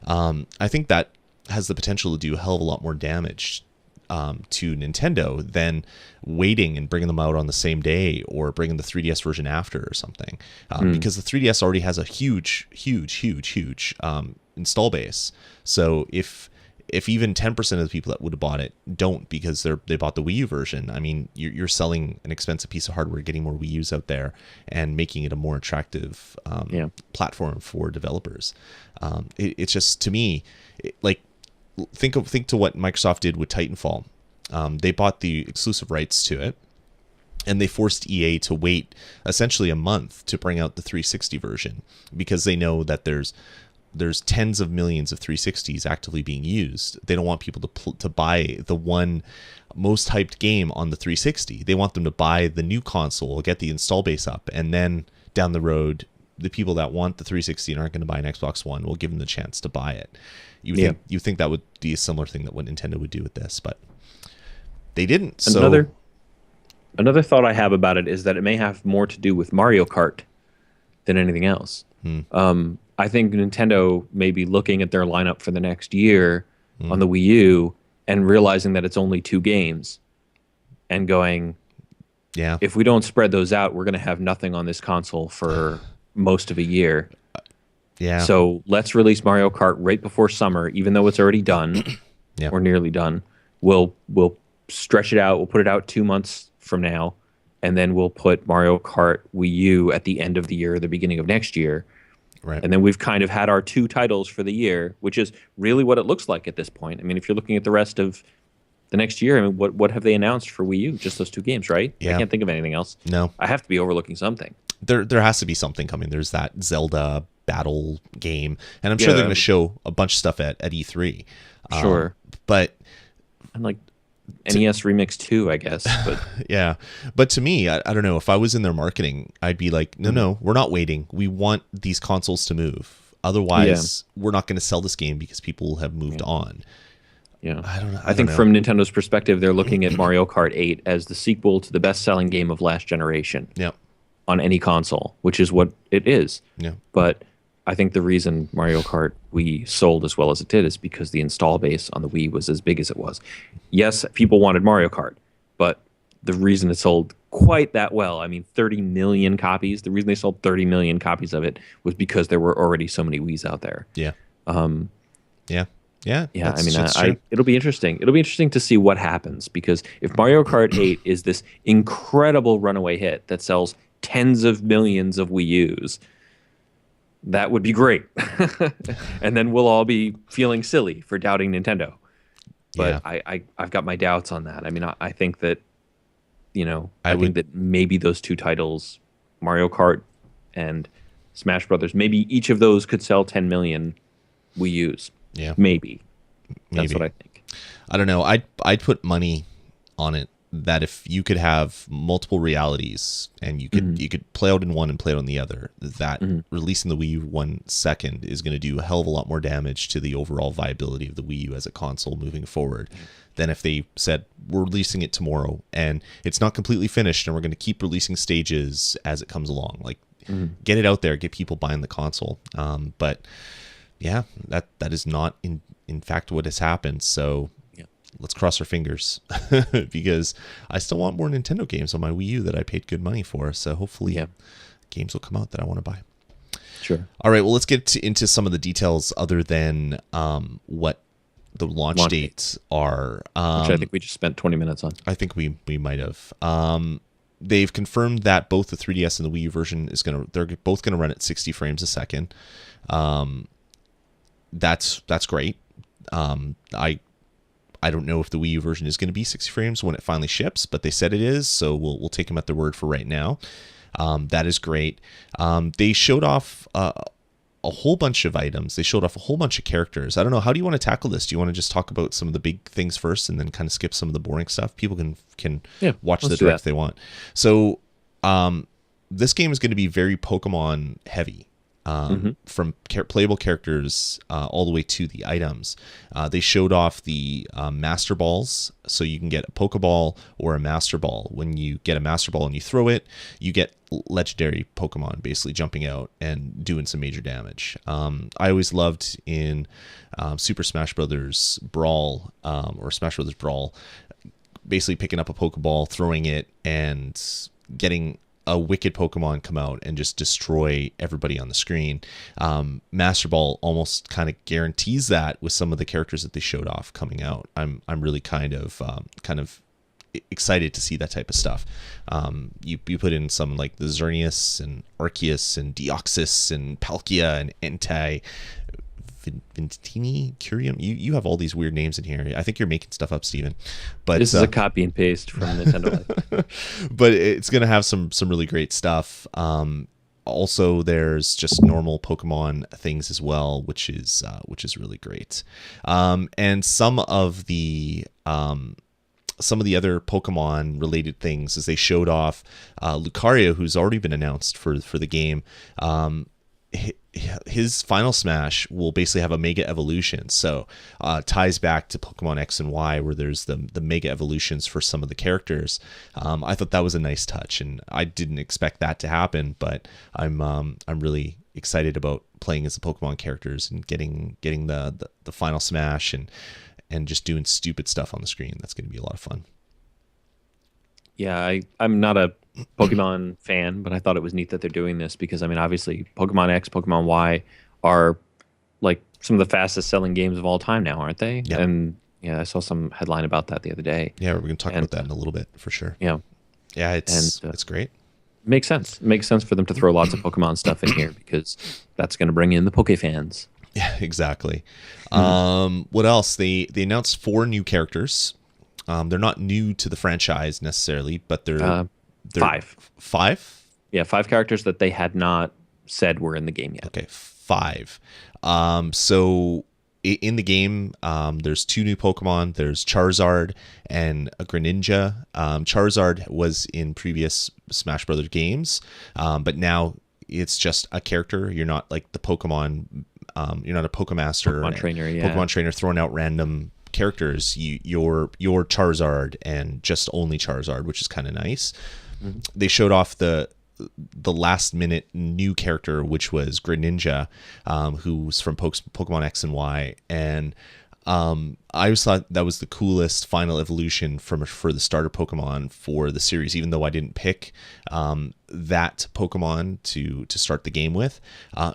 I think that has the potential to do a hell of a lot more damage to Nintendo than waiting and bringing them out on the same day, or bringing the 3DS version after or something, because the 3DS already has a huge install base. So if even 10% of the people that would have bought it don't, because they bought the Wii U version, I mean, you're selling an expensive piece of hardware, getting more Wii U's out there, and making it a more attractive platform for developers. It's just, to me, like, think to what Microsoft did with Titanfall. They bought the exclusive rights to it, and they forced EA to wait essentially a month to bring out the 360 version, because they know that there's tens of millions of 360s actively being used. They don't want people to buy the one most hyped game on the 360. They want them to buy the new console, get the install base up, and then down the road, the people that want the 360 and aren't going to buy an Xbox One will give them the chance to buy it. You think that would be a similar thing that what Nintendo would do with this, but they didn't. So another thought I have about it is that it may have more to do with Mario Kart than anything else. I think Nintendo may be looking at their lineup for the next year on the Wii U and realizing that it's only 2 games, and going, if we don't spread those out, we're going to have nothing on this console for most of a year. So let's release Mario Kart right before summer, even though it's already done or nearly done. We'll stretch it out. We'll put it out 2 months from now, and then we'll put Mario Kart Wii U at the end of the year, the beginning of next year. Right. And then we've kind of had our 2 titles for the year, which is really what it looks like at this point. I mean, if you're looking at the rest of the next year, I mean, what have they announced for Wii U? Just those 2 games, right? Yeah. I can't think of anything else. No. I have to be overlooking something. There has to be something coming. There's that Zelda battle game, and I'm sure they're going to show a bunch of stuff at E3. Sure. But and like NES Remix 2, I guess. But yeah. But to me, I don't know, if I was in their marketing, I'd be like, no, we're not waiting. We want these consoles to move. Otherwise, we're not going to sell this game because people have moved on. Yeah. I don't know. I think from Nintendo's perspective, they're looking at Mario Kart 8 as the sequel to the best-selling game of last generation. Yeah. On any console, which is what it is. Yeah. But I think the reason Mario Kart Wii sold as well as it did is because the install base on the Wii was as big as it was. Yes, people wanted Mario Kart, but the reason it sold quite that well, I mean, 30 million copies. The reason they sold 30 million copies of it was because there were already so many Wiis out there. Yeah. Um, Yeah. Yeah. yeah, I mean, that's true. it'll be interesting. It'll be interesting to see what happens because if Mario Kart 8 is this incredible runaway hit that sells tens of millions of Wii U's, that would be great. And then we'll all be feeling silly for doubting Nintendo. Yeah. But I've got my doubts on that. I mean, I think that, I think would. that maybe those two titles, Mario Kart and Smash Brothers, maybe each of those could sell 10 million Wii U's. Yeah. Maybe. That's Maybe. what I think. I don't know. I'd put money on it that if you could have multiple realities and you could play out in one and play out on the other, that releasing the Wii U 1 second is going to do a hell of a lot more damage to the overall viability of the Wii U as a console moving forward than if they said we're releasing it tomorrow and it's not completely finished and we're going to keep releasing stages as it comes along. Like get it out there, get people buying the console. But yeah, that is not in fact what has happened. So let's cross our fingers because I still want more Nintendo games on my Wii U that I paid good money for. So hopefully games will come out that I want to buy. Sure. All right. Well, let's get into some of the details other than what the launch dates are. Which I think we just spent 20 minutes on. I think we might have. They've confirmed that both the 3DS and the Wii U version they're both gonna run at 60 frames a second. That's great. I don't know if the Wii U version is going to be 60 frames when it finally ships, but they said it is, so we'll take them at their word for right now. That is great. They showed off a whole bunch of items. They showed off a whole bunch of characters. I don't know. How do you want to tackle this? Do you want to just talk about some of the big things first and then kind of skip some of the boring stuff? People can watch the direct if they want. So this game is going to be very Pokemon heavy. From playable characters all the way to the items. They showed off the Master Balls, so you can get a Pokeball or a Master Ball. When you get a Master Ball and you throw it, you get legendary Pokemon basically jumping out and doing some major damage. I always loved in Super Smash Brothers Brawl or Smash Brothers Brawl, basically picking up a Pokeball, throwing it, and getting a wicked Pokemon come out and just destroy everybody on the screen. Master Ball almost kind of guarantees that with some of the characters that they showed off coming out. I'm really kind of excited to see that type of stuff. You put in some like the Xerneas and Arceus and Deoxys and Palkia and Entei, Vintini, Curium. You have all these weird names in here. I think you're making stuff up, Steven. But this is a copy and paste from Nintendo Life. But it's gonna have some really great stuff. Also, there's just normal Pokemon things as well, which is really great. And some of the other Pokemon related things is they showed off Lucario, who's already been announced for the game. His final smash will basically have a mega evolution, so ties back to Pokemon X and Y, where there's the mega evolutions for some of the characters. I thought that was a nice touch, and I didn't expect that to happen, but I'm really excited about playing as the Pokemon characters and getting the final smash and just doing stupid stuff on the screen. That's going to be a lot of fun. Yeah, I'm not a Pokemon fan, but I thought it was neat that they're doing this because, I mean, obviously Pokemon X, Pokemon Y are like some of the fastest selling games of all time now, aren't they? Yeah. And yeah, I saw some headline about that the other day. Yeah, we're going to talk about that in a little bit for sure. Yeah. Yeah, it's great. Makes sense. It makes sense for them to throw lots of Pokemon stuff in here because that's going to bring in the Poke fans. Yeah, exactly. What else? They announced 4 new characters. They're not new to the franchise necessarily, but they're 5. 5? Yeah, 5 characters that they had not said were in the game yet. Okay, 5. So in the game, there's 2 new Pokemon. There's Charizard and a Greninja. Charizard was in previous Smash Brothers games, but now it's just a character. You're not like the Pokemon. You're not a Pokemaster, Pokemon trainer. Yeah, Pokemon trainer throwing out random characters. You're Charizard and just only Charizard, which is kind of nice. They showed off the the last minute new character, which was Greninja, who's from Pokemon X and Y, and I always thought that was the coolest final evolution for the starter Pokemon for the series, even though I didn't pick that Pokemon to start the game with.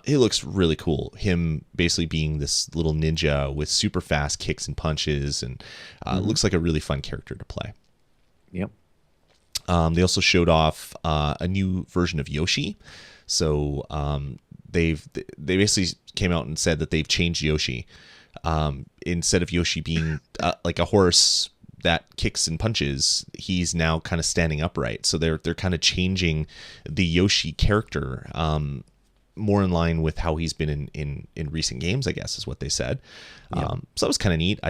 It looks really cool. Him basically being this little ninja with super fast kicks and punches, and it looks like a really fun character to play. Yep. They also showed off a new version of Yoshi. So they basically came out and said that they've changed Yoshi. Instead of Yoshi being like a horse that kicks and punches, he's now kind of standing upright. So they're kind of changing the Yoshi character more in line with how he's been in recent games, I guess is what they said. So that was kind of neat.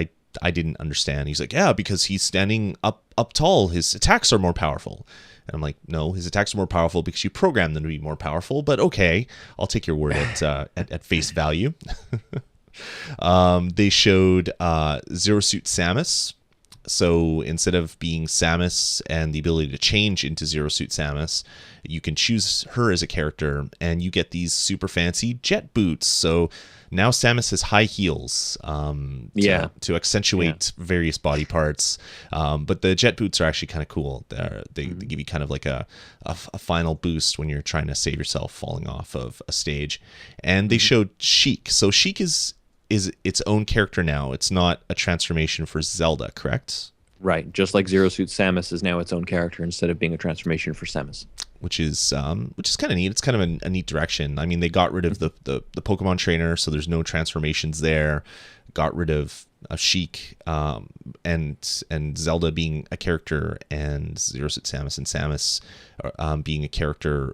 I didn't understand. He's like, yeah, because he's standing up tall, his attacks are more powerful. And I'm like, no, his attacks are more powerful because you programmed them to be more powerful. But okay, I'll take your word at face value. They showed Zero Suit Samus. So instead of being Samus and the ability to change into Zero Suit Samus, you can choose her as a character, and you get these super fancy jet boots. So now Samus has high heels to accentuate various body parts. But the jet boots are actually kind of cool. They give you kind of like a final boost when you're trying to save yourself falling off of a stage. And they showed Sheik. So Sheik is its own character now. It's not a transformation for Zelda, correct? Right. Just like Zero Suit Samus is now its own character instead of being a transformation for Samus. Which is kind of neat. It's kind of a neat direction. I mean, they got rid of the Pokemon trainer, so there's no transformations there. Got rid of Sheik and Zelda being a character, and Zero Suit Samus and Samus being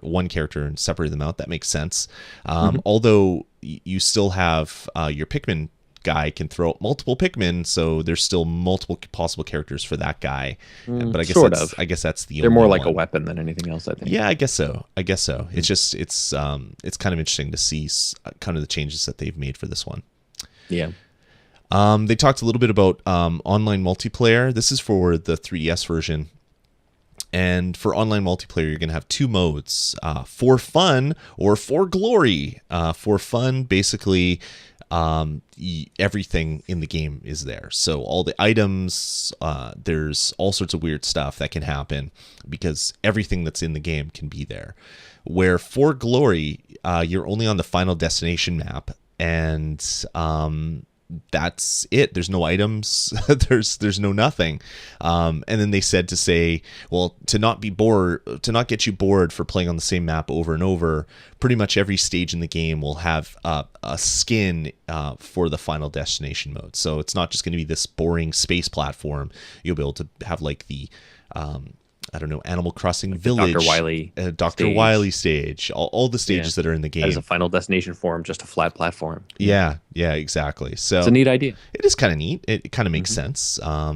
one character, and separate them out. That makes sense. Although you still have your Pikmin guy can throw out multiple Pikmin, so there's still multiple possible characters for that guy. But I guess that's the they're more like a weapon than anything else, I think. Yeah, I guess so. It's just it's kind of interesting to see kind of the changes that they've made for this one. Yeah. They talked a little bit about online multiplayer. This is for the 3DS version. And for online multiplayer, you're going to have two modes, for fun or for glory. For fun, basically, everything in the game is there. So all the items, there's all sorts of weird stuff that can happen because everything that's in the game can be there. Where for glory, you're only on the Final Destination map, and that's it. There's no items. there's no nothing. And then they said to not get you bored for playing on the same map over and over, pretty much every stage in the game will have a skin for the Final Destination mode. So it's not just going to be this boring space platform. You'll be able to have like the Animal Crossing Village, Dr. Wily stage, all the stages that are in the game. As a Final Destination form, just a flat platform. Yeah, exactly. So it's a neat idea. It is kind of neat. It kind of makes sense. For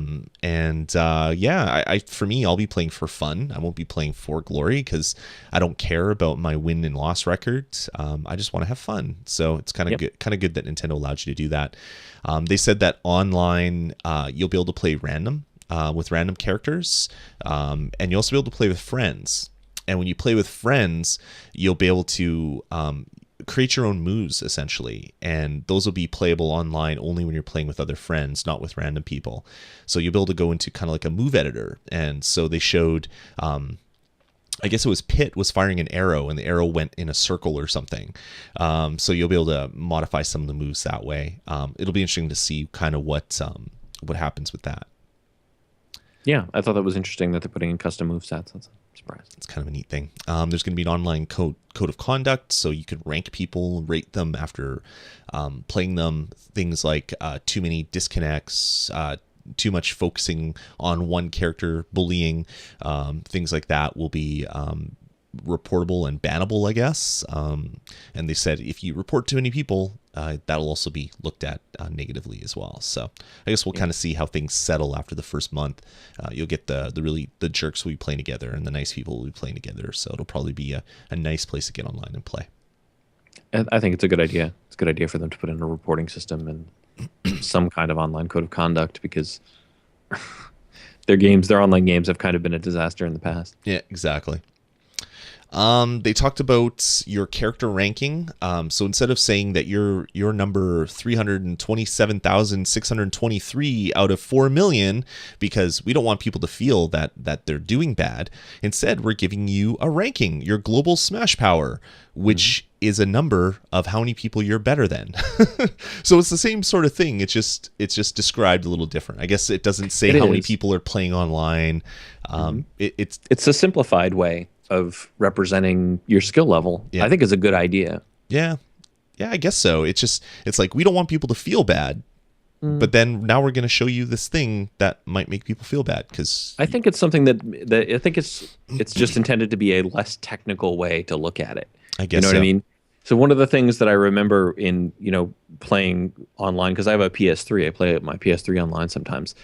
me, I'll be playing for fun. I won't be playing for glory because I don't care about my win and loss record. I just want to have fun. So it's kind of good that Nintendo allowed you to do that. They said that online, you'll be able to play random. With random characters, and you'll also be able to play with friends. And when you play with friends, you'll be able to create your own moves, essentially. And those will be playable online only when you're playing with other friends, not with random people. So you'll be able to go into kind of like a move editor. And so they showed, I guess it was Pit was firing an arrow, and the arrow went in a circle or something. So you'll be able to modify some of the moves that way. It'll be interesting to see kind of what happens with that. Yeah, I thought that was interesting that they're putting in custom movesets. That's a surprise. It's kind of a neat thing. There's going to be an online code of conduct, so you can rank people, rate them after playing them. Things like too many disconnects, too much focusing on one character, bullying, things like that will be reportable and bannable, I guess. And they said if you report too many people, that'll also be looked at negatively as well. So I guess we'll kind of see how things settle after the first month. You'll get the jerks will be playing together, and the nice people will be playing together. So it'll probably be a nice place to get online and play. I think it's a good idea. It's a good idea for them to put in a reporting system and some kind of online code of conduct, because their online games have kind of been a disaster in the past. Yeah, exactly. They talked about your character ranking. So instead of saying that you're number 327,623 out of 4 million, because we don't want people to feel that they're doing bad, instead we're giving you a ranking, your global smash power, which is a number of how many people you're better than. So it's the same sort of thing. It's just described a little different. I guess it doesn't say how many people are playing online. It's a simplified way of representing your skill level. I think is a good idea. Yeah, I guess so. It's like we don't want people to feel bad, but then now we're going to show you this thing that might make people feel bad, because I think it's something that I think it's just intended to be a less technical way to look at it. I guess you know so. what I mean. So one of the things that I remember in playing online, because I have a PS3, I play my PS3 online sometimes.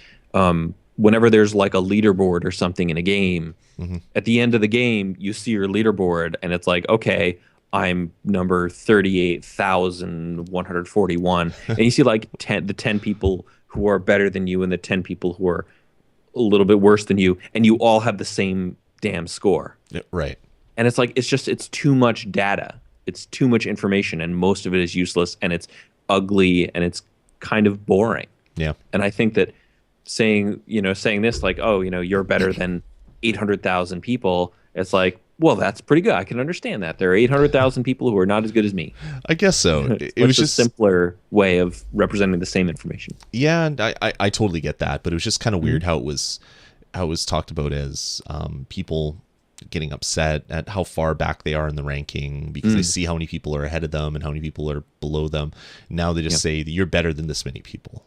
Whenever there's like a leaderboard or something in a game, at the end of the game, you see your leaderboard and it's like, okay, I'm number 38,141. And you see like the 10 people who are better than you and the 10 people who are a little bit worse than you. And you all have the same damn score. Yeah, right. And it's like, it's too much data. It's too much information, and most of it is useless, and it's ugly, and it's kind of boring. Yeah. And I think that saying this like, oh, you're better than 800,000 people, it's like, well, that's pretty good. I can understand that. There are 800,000 people who are not as good as me. I guess so. It was just a simpler way of representing the same information. Yeah, and I totally get that, but it was just kind of weird how it was talked about as people getting upset at how far back they are in the ranking because they see how many people are ahead of them and how many people are below them. Now they just say you're better than this many people,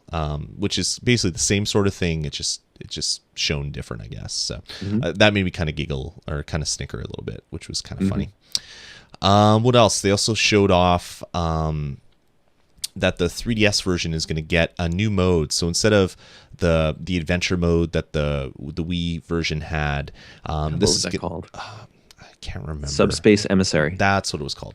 which is basically the same sort of thing. It's just shown different, I guess. So that made me kind of giggle or kind of snicker a little bit, which was kind of funny. What else? They also showed off that the 3DS version is going to get a new mode. So instead of the adventure mode that the Wii version had, what this was that called? I can't remember. Subspace Emissary. That's what it was called.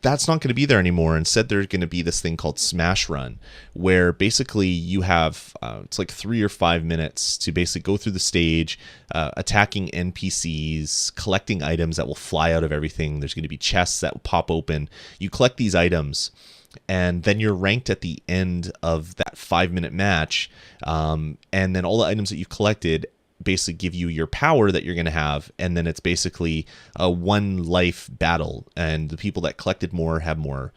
That's not going to be there anymore. Instead, there's going to be this thing called Smash Run, where basically you have it's like 3 or 5 minutes to basically go through the stage, attacking NPCs, collecting items that will fly out of everything. There's going to be chests that will pop open. You collect these items, and then you're ranked at the end of that 5-minute match. And then all the items that you've collected basically give you your power that you're going to have, and then it's basically a one life battle, and the people that collected more have more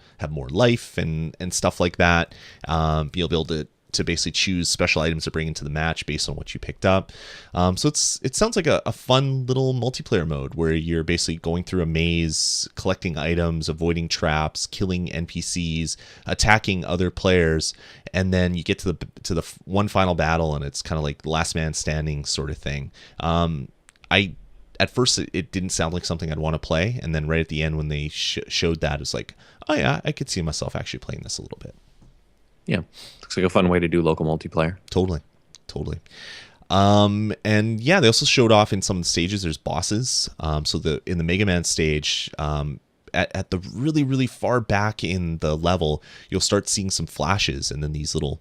life and stuff like that. You'll be able to basically choose special items to bring into the match based on what you picked up. So it sounds like a fun little multiplayer mode where you're basically going through a maze, collecting items, avoiding traps, killing NPCs, attacking other players, and then you get to the one final battle, and it's kind of like last man standing sort of thing. At first it didn't sound like something I'd want to play, and then right at the end when they showed that, it's like, oh yeah, I could see myself actually playing this a little bit. Yeah, looks like a fun way to do local multiplayer. Totally. And yeah, they also showed off in some of the stages there's bosses. So in the Mega Man stage, at the really, really far back in the level, you'll start seeing some flashes and then these little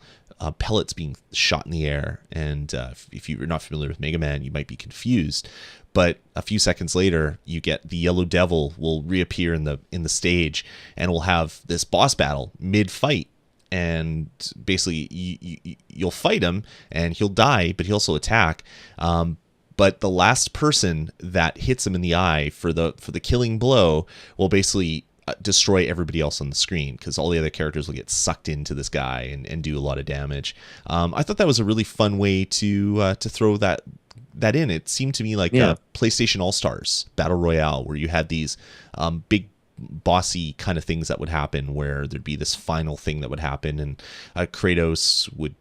pellets being shot in the air. And if you're not familiar with Mega Man, you might be confused. But a few seconds later, you get the Yellow Devil will reappear in the stage, and we'll have this boss battle mid-fight. And basically you'll fight him and he'll die, but he'll also attack. But the last person that hits him in the eye for the killing blow will basically destroy everybody else on the screen, because all the other characters will get sucked into this guy and do a lot of damage. I thought that was a really fun way to throw that in. It seemed to me like PlayStation All-Stars Battle Royale, where you had these big bossy kind of things that would happen, where there'd be this final thing that would happen, and Kratos would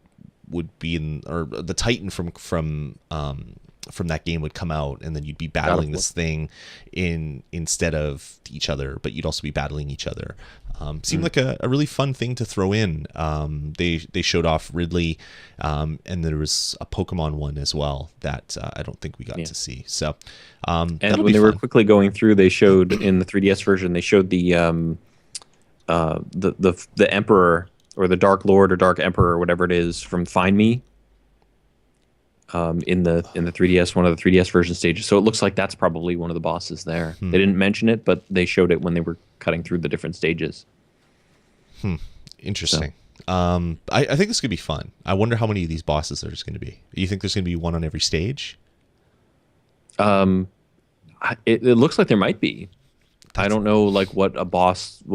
be in, or the Titan from that game would come out, and then you'd be battling this thing instead of each other, but you'd also be battling each other. Seemed like a really fun thing to throw in. They showed off Ridley, and there was a Pokemon one as well that I don't think we got to see. So, and when they were quickly going through, they showed in the 3DS version, they showed the Emperor, or the Dark Lord or Dark Emperor or whatever it is from Find Me. in the 3DS, one of the 3DS version stages. So it looks like that's probably one of the bosses there. They didn't mention it, but they showed it when they were cutting through the different stages. Interesting. I think this could be fun. I wonder how many of these bosses there's going to be. You think there's going to be one on every stage? It looks like there might be. I don't know like what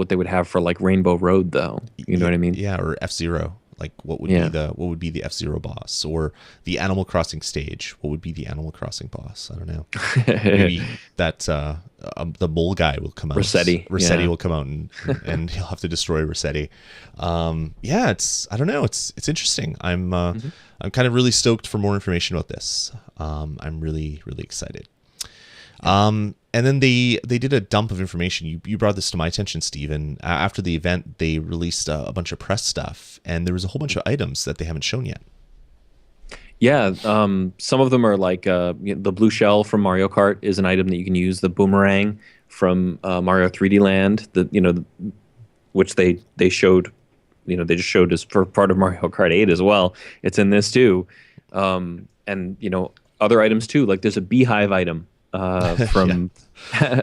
they would have for like Rainbow Road though. You know what I mean? Yeah, or F-Zero. Like what would be the F-Zero boss, or the Animal Crossing stage? What would be the Animal Crossing boss? I don't know. Maybe that the mole guy will come out. Rossetti will come out and he'll have to destroy Rossetti. Yeah, I don't know. It's interesting. I'm kind of really stoked for more information about this. I'm really excited. And then they did a dump of information. You brought this to my attention, Steven. After the event, they released a bunch of press stuff, and there was a whole bunch of items that they haven't shown yet. Yeah, some of them are like the blue shell from Mario Kart is an item that you can use. The boomerang from Mario 3D Land, which they showed, they just showed as for part of Mario Kart 8 as well. It's in this too, and other items too. Like there's a beehive item from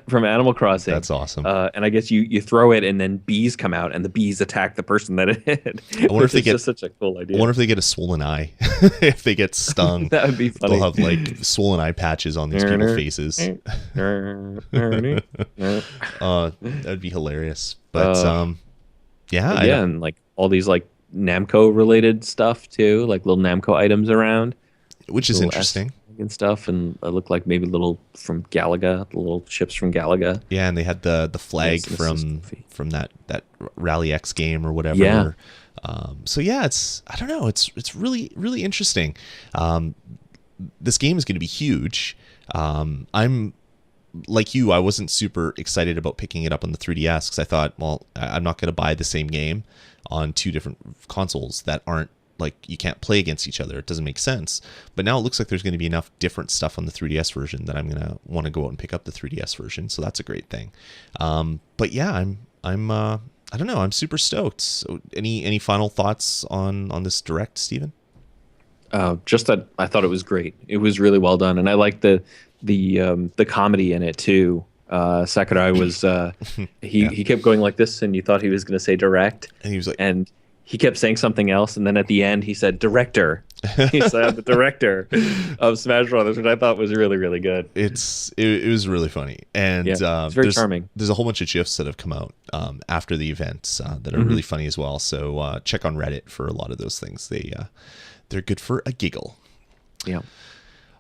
from Animal Crossing. That's awesome. And I guess you throw it and then bees come out and the bees attack the person that it hit. I wonder if they get just such a cool idea. I wonder if they get a swollen eye. If they get stung, that would be funny. They'll have like swollen eye patches on these people's faces. That'd be hilarious. But yeah, and like all these like Namco related stuff too, like little Namco items around, which is interesting. And stuff, and it looked like maybe little from Galaga, the little ships from Galaga. Yeah, and they had the flag from that Rally X game or whatever. Yeah. So yeah, I don't know, it's really interesting. This game is going to be huge. I'm like you, I wasn't super excited about picking it up on the 3DS because I thought, well, I'm not going to buy the same game on two different consoles that aren't, like, you can't play against each other. It doesn't make sense. But now it looks like there's going to be enough different stuff on the 3DS version that I'm going to want to go out and pick up the 3DS version. So that's a great thing. But yeah, I'm I don't know. I'm super stoked. So any final thoughts on this Direct, Steven? Just that I thought it was great. It was really well done, and I liked the comedy in it too. Sakurai was he kept going like this, and you thought he was going to say Direct, and he was like, and he kept saying something else, and then at the end he said director. He said I'm the director of Smash Brothers, which I thought was really good. It was really funny, and it's very charming. There's a whole bunch of GIFs that have come out after the event that are really funny as well. So check on Reddit for a lot of those things. They're good for a giggle. Yeah.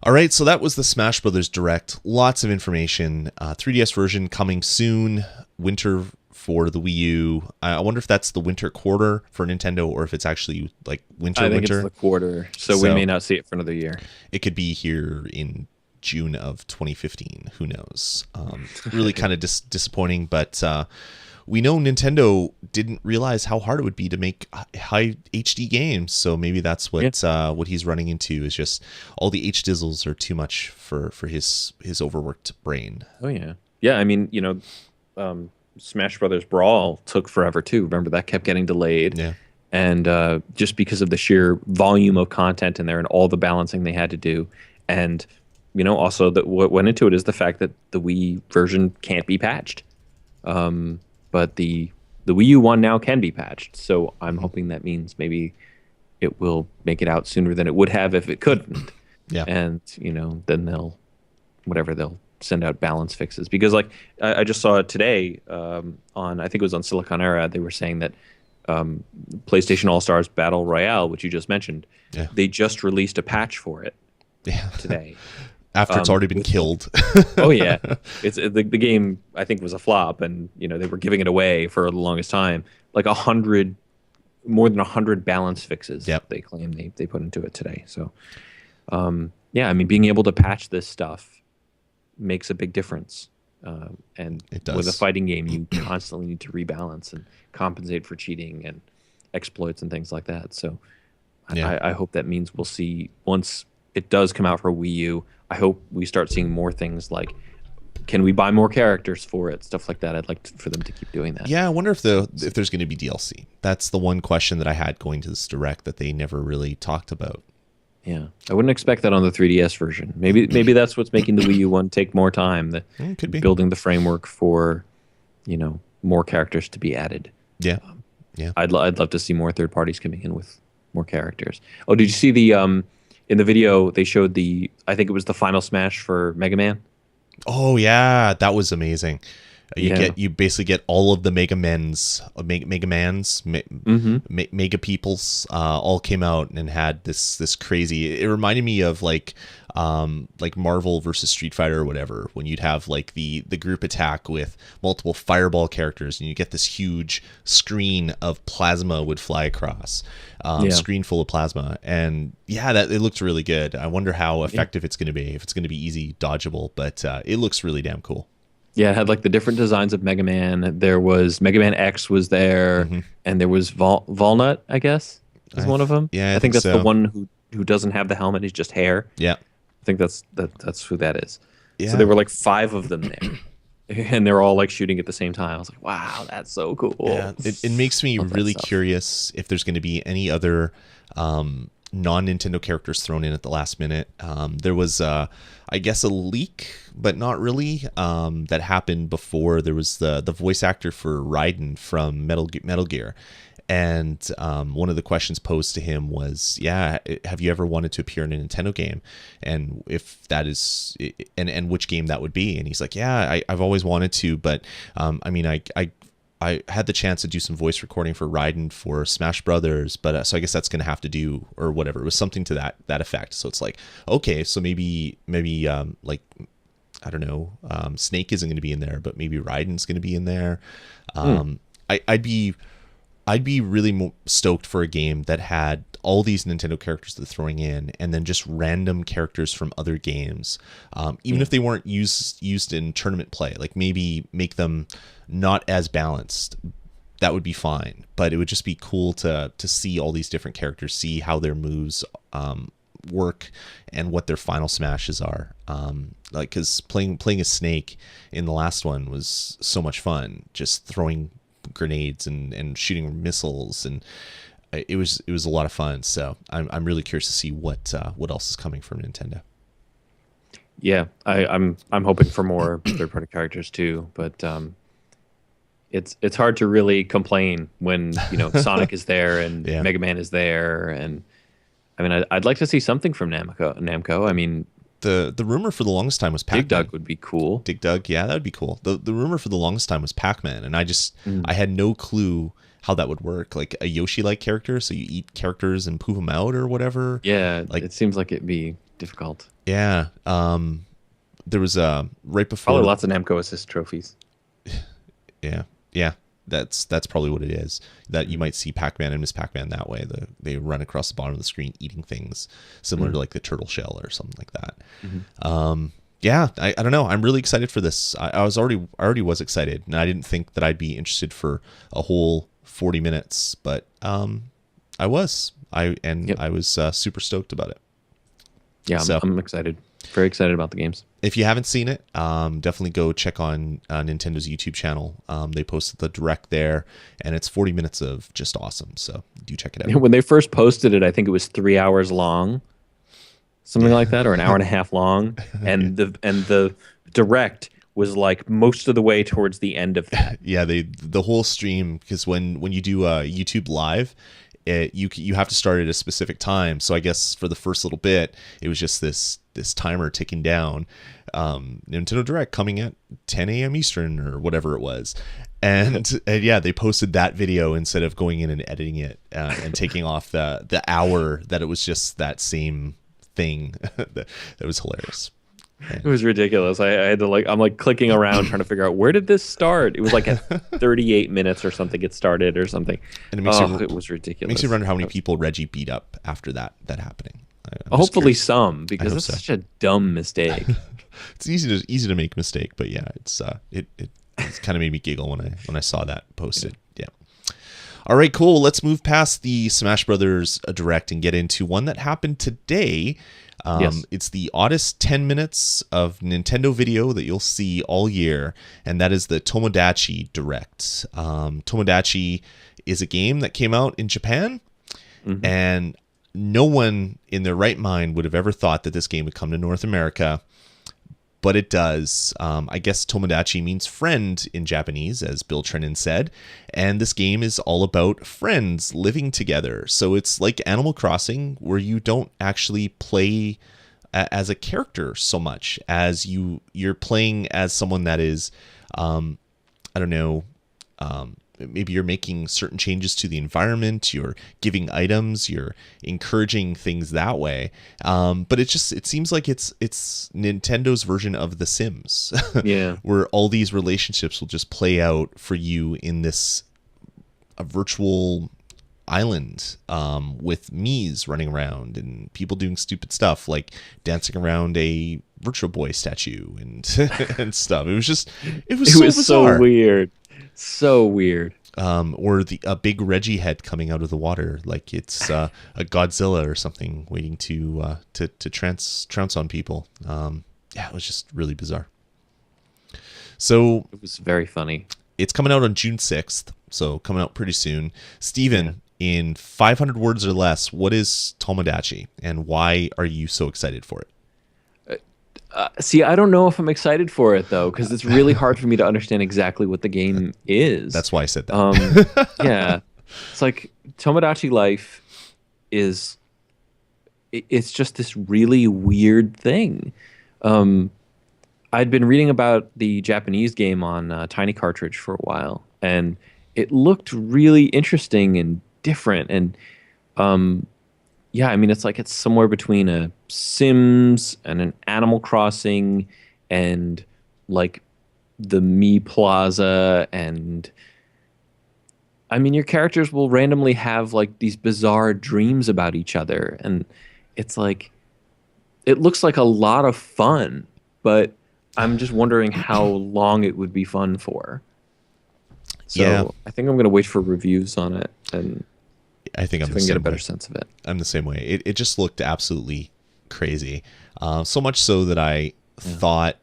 All right, so that was the Smash Brothers Direct. Lots of information. 3DS version coming soon. Winter for the Wii U. I wonder if that's the winter quarter for Nintendo, or if it's actually like winter. I think it's the quarter, so we may not see it for another year. It could be here in June of 2015. Who knows? Really kind of disappointing, but we know Nintendo didn't realize how hard it would be to make high HD games. So maybe that's what he's running into, is just all the HDizzles are too much for his overworked brain. Oh yeah, yeah. I mean, Smash Brothers Brawl took forever too. Remember, that kept getting delayed. Yeah. And just because of the sheer volume of content in there and all the balancing they had to do, and also that what went into it is the fact that the Wii version can't be patched, but the Wii U one now can be patched. So I'm hoping that means maybe it will make it out sooner than it would have if it couldn't. Yeah. And then they'll send out balance fixes, because like I just saw it today on, I think it was on Silicon Era, they were saying that PlayStation All-Stars Battle Royale, which you just mentioned, they just released a patch for it today. After it's already been killed. Oh yeah, it's the game I think was a flop, and they were giving it away for the longest time. Like more than 100 balance fixes. They claim they put into it today. So yeah, I mean, being able to patch this stuff makes a big difference, and it does. With a fighting game, you constantly need to rebalance and compensate for cheating and exploits and things like that. So I hope that means we'll see, once it does come out for Wii U, I hope we start seeing more things like, can we buy more characters for it, stuff like that. I'd like for them to keep doing that. Yeah, I wonder if there's going to be DLC. That's the one question that I had going to this Direct that they never really talked about. Yeah, I wouldn't expect that on the 3DS version. Maybe that's what's making the Wii U one take more time. The Could be. building the framework for, more characters to be added. Yeah. Yeah. I'd love to see more third parties coming in with more characters. Oh, did you see the in the video they showed I think it was the final smash for Mega Man? Oh yeah, that was amazing. Yeah. You basically get all of the Mega Peoples all came out and had this crazy. It reminded me of like Marvel versus Street Fighter or whatever, when you'd have like the group attack with multiple fireball characters, and you get this huge screen of plasma would fly across, screen full of plasma, and yeah, that it looked really good. I wonder how effective it's going to be, if it's going to be easy dodgeable, but it looks really damn cool. Yeah, it had like the different designs of Mega Man. There was Mega Man X was there, and there was Volnut, I guess, is one of them. Yeah, I think that's so. the one who doesn't have the helmet; he's just hair. Yeah, I think that's who that is. yeah. So there were like 5 of them there, and they're all like shooting at the same time. I was like, wow, that's so cool. Yeah, it makes me really curious if there's going to be any other non-Nintendo characters thrown in at the last minute. There was, I guess, a leak, but not really, that happened before. There was the voice actor for Raiden from Metal Gear. And one of the questions posed to him was, yeah, have you ever wanted to appear in a Nintendo game? And if that is, and which game that would be? And he's like, yeah, I've always wanted to, but I mean, I had the chance to do some voice recording for Raiden for Smash Brothers, but so I guess that's going to have to do, or whatever. It was something to that effect. So it's like, okay, so maybe like, I don't know, Snake isn't going to be in there, but maybe Raiden's going to be in there. I'd be really stoked for a game that had all these Nintendo characters they're throwing in, and then just random characters from other games, even if they weren't used in tournament play. Like maybe make them not as balanced. That would be fine, but it would just be cool to see all these different characters, see how their moves work, and what their final smashes are. Like, because playing a Snake in the last one was so much fun, just throwing grenades and shooting missiles, and it was a lot of fun. So I'm really curious to see what else is coming from Nintendo. Yeah, I'm hoping for more third-party characters too, but it's hard to really complain when Sonic is there and Mega Man is there, and I mean I'd like to see something from Namco. I mean, the rumor for the longest time was Pac-Man. Dig Dug would be cool. Dig Dug, yeah, that would be cool. The rumor for the longest time was Pac-Man, and I had no clue how that would work. Like a Yoshi-like character, so you eat characters and poop them out or whatever. Yeah, like, it seems like it'd be difficult. Yeah, there was right before, probably lots of Namco assist trophies. Yeah. That's probably what it is. That you might see Pac-Man and Miss Pac-Man that way. They run across the bottom of the screen eating things, similar to like the turtle shell or something like that. Yeah, I don't know. I'm really excited for this. I already was excited, and I didn't think that I'd be interested for a whole 40 minutes, but I was. I was super stoked about it. Yeah, so, I'm excited. Very excited about the games. If you haven't seen it, definitely go check on Nintendo's YouTube channel. They posted the direct there, and it's 40 minutes of just awesome. So do check it out. When they first posted it, I think it was 3 hours long, something like that, or an hour and a half long, and the direct was like most of the way towards the end of that. Yeah, the whole stream, because when you do YouTube Live, you have to start at a specific time. So I guess for the first little bit, it was just this timer ticking down. Nintendo Direct coming at 10 a.m. Eastern or whatever it was. And yeah, they posted that video instead of going in and editing it and taking off the hour that it was just that same thing. That was hilarious. It was ridiculous. I had to I'm like clicking around trying to figure out, where did this start? It was like at 38 minutes or something it started or something. And it was ridiculous. Makes you wonder how many people Reggie beat up after that happening. Hopefully some, because that's such a dumb mistake. It's easy to make a mistake, but yeah, it's kind of made me giggle when I saw that posted. Yeah. All right, cool. Let's move past the Smash Brothers Direct and get into one that happened today. Yes. It's the oddest 10 minutes of Nintendo video that you'll see all year, and that is the Tomodachi Direct. Tomodachi is a game that came out in Japan, and no one in their right mind would have ever thought that this game would come to North America, but it does. I guess Tomodachi means friend in Japanese, as Bill Trennan said, and this game is all about friends living together. So it's like Animal Crossing, where you don't actually play as a character so much as you're playing as someone that is, I don't know, maybe you're making certain changes to the environment, you're giving items, you're encouraging things that way. But it seems like it's Nintendo's version of The Sims. Yeah. Where all these relationships will just play out for you in this a virtual island, with Mii's running around and people doing stupid stuff like dancing around a Virtual Boy statue and and stuff. It was so bizarre. So weird. So weird. Or a big Reggie head coming out of the water, like it's a Godzilla or something, waiting to trounce on people. It was just really bizarre. So It was very funny. it's coming out on June 6th, so coming out pretty soon. Steven, in 500 words or less, what is Tomodachi, and why are you so excited for it? See, I don't know if I'm excited for it though, because it's really hard for me to understand exactly what the game is. That's why I said that. Yeah, it's like Tomodachi Life is. It's just this really weird thing. I'd been reading about the Japanese game on Tiny Cartridge for a while, and it looked really interesting and different. And yeah, I mean, it's somewhere between a Sims and an Animal Crossing and like the Mii Plaza. And I mean, your characters will randomly have like these bizarre dreams about each other. And it's like, it looks like a lot of fun, but I'm just wondering how long it would be fun for. So I think I'm going to wait for reviews on it and I think I'm so we can get a better sense of it. I'm the same way. It just looked absolutely crazy. So much so that I thought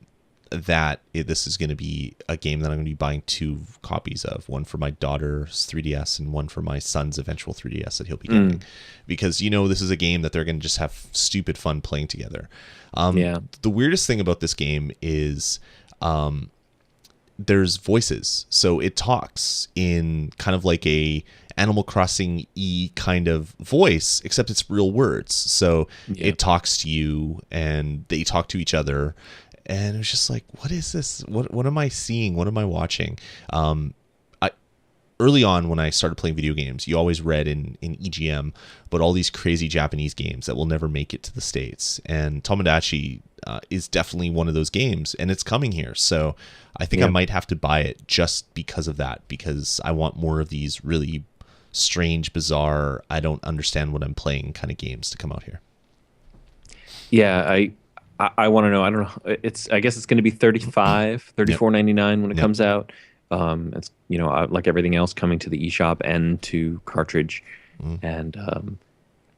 that this is going to be a game that I'm going to be buying 2 copies of, one for my daughter's 3DS and one for my son's eventual 3DS that he'll be getting, because this is a game that they're going to just have stupid fun playing together. The weirdest thing about this game is there's voices, so it talks in kind of like a Animal Crossing-y kind of voice, except it's real words. So it talks to you and they talk to each other. And it was just like, what is this? What am I seeing? What am I watching? Early on when I started playing video games, you always read in EGM, but all these crazy Japanese games that will never make it to the States. And Tomodachi is definitely one of those games, and it's coming here. So I think I might have to buy it just because of that, because I want more of these really strange, bizarre, I don't understand what I'm playing kind of games to come out here. Yeah, I want to know. I don't know. I guess it's going to be $34.99 when it comes out. It's like everything else coming to the eShop and to cartridge. And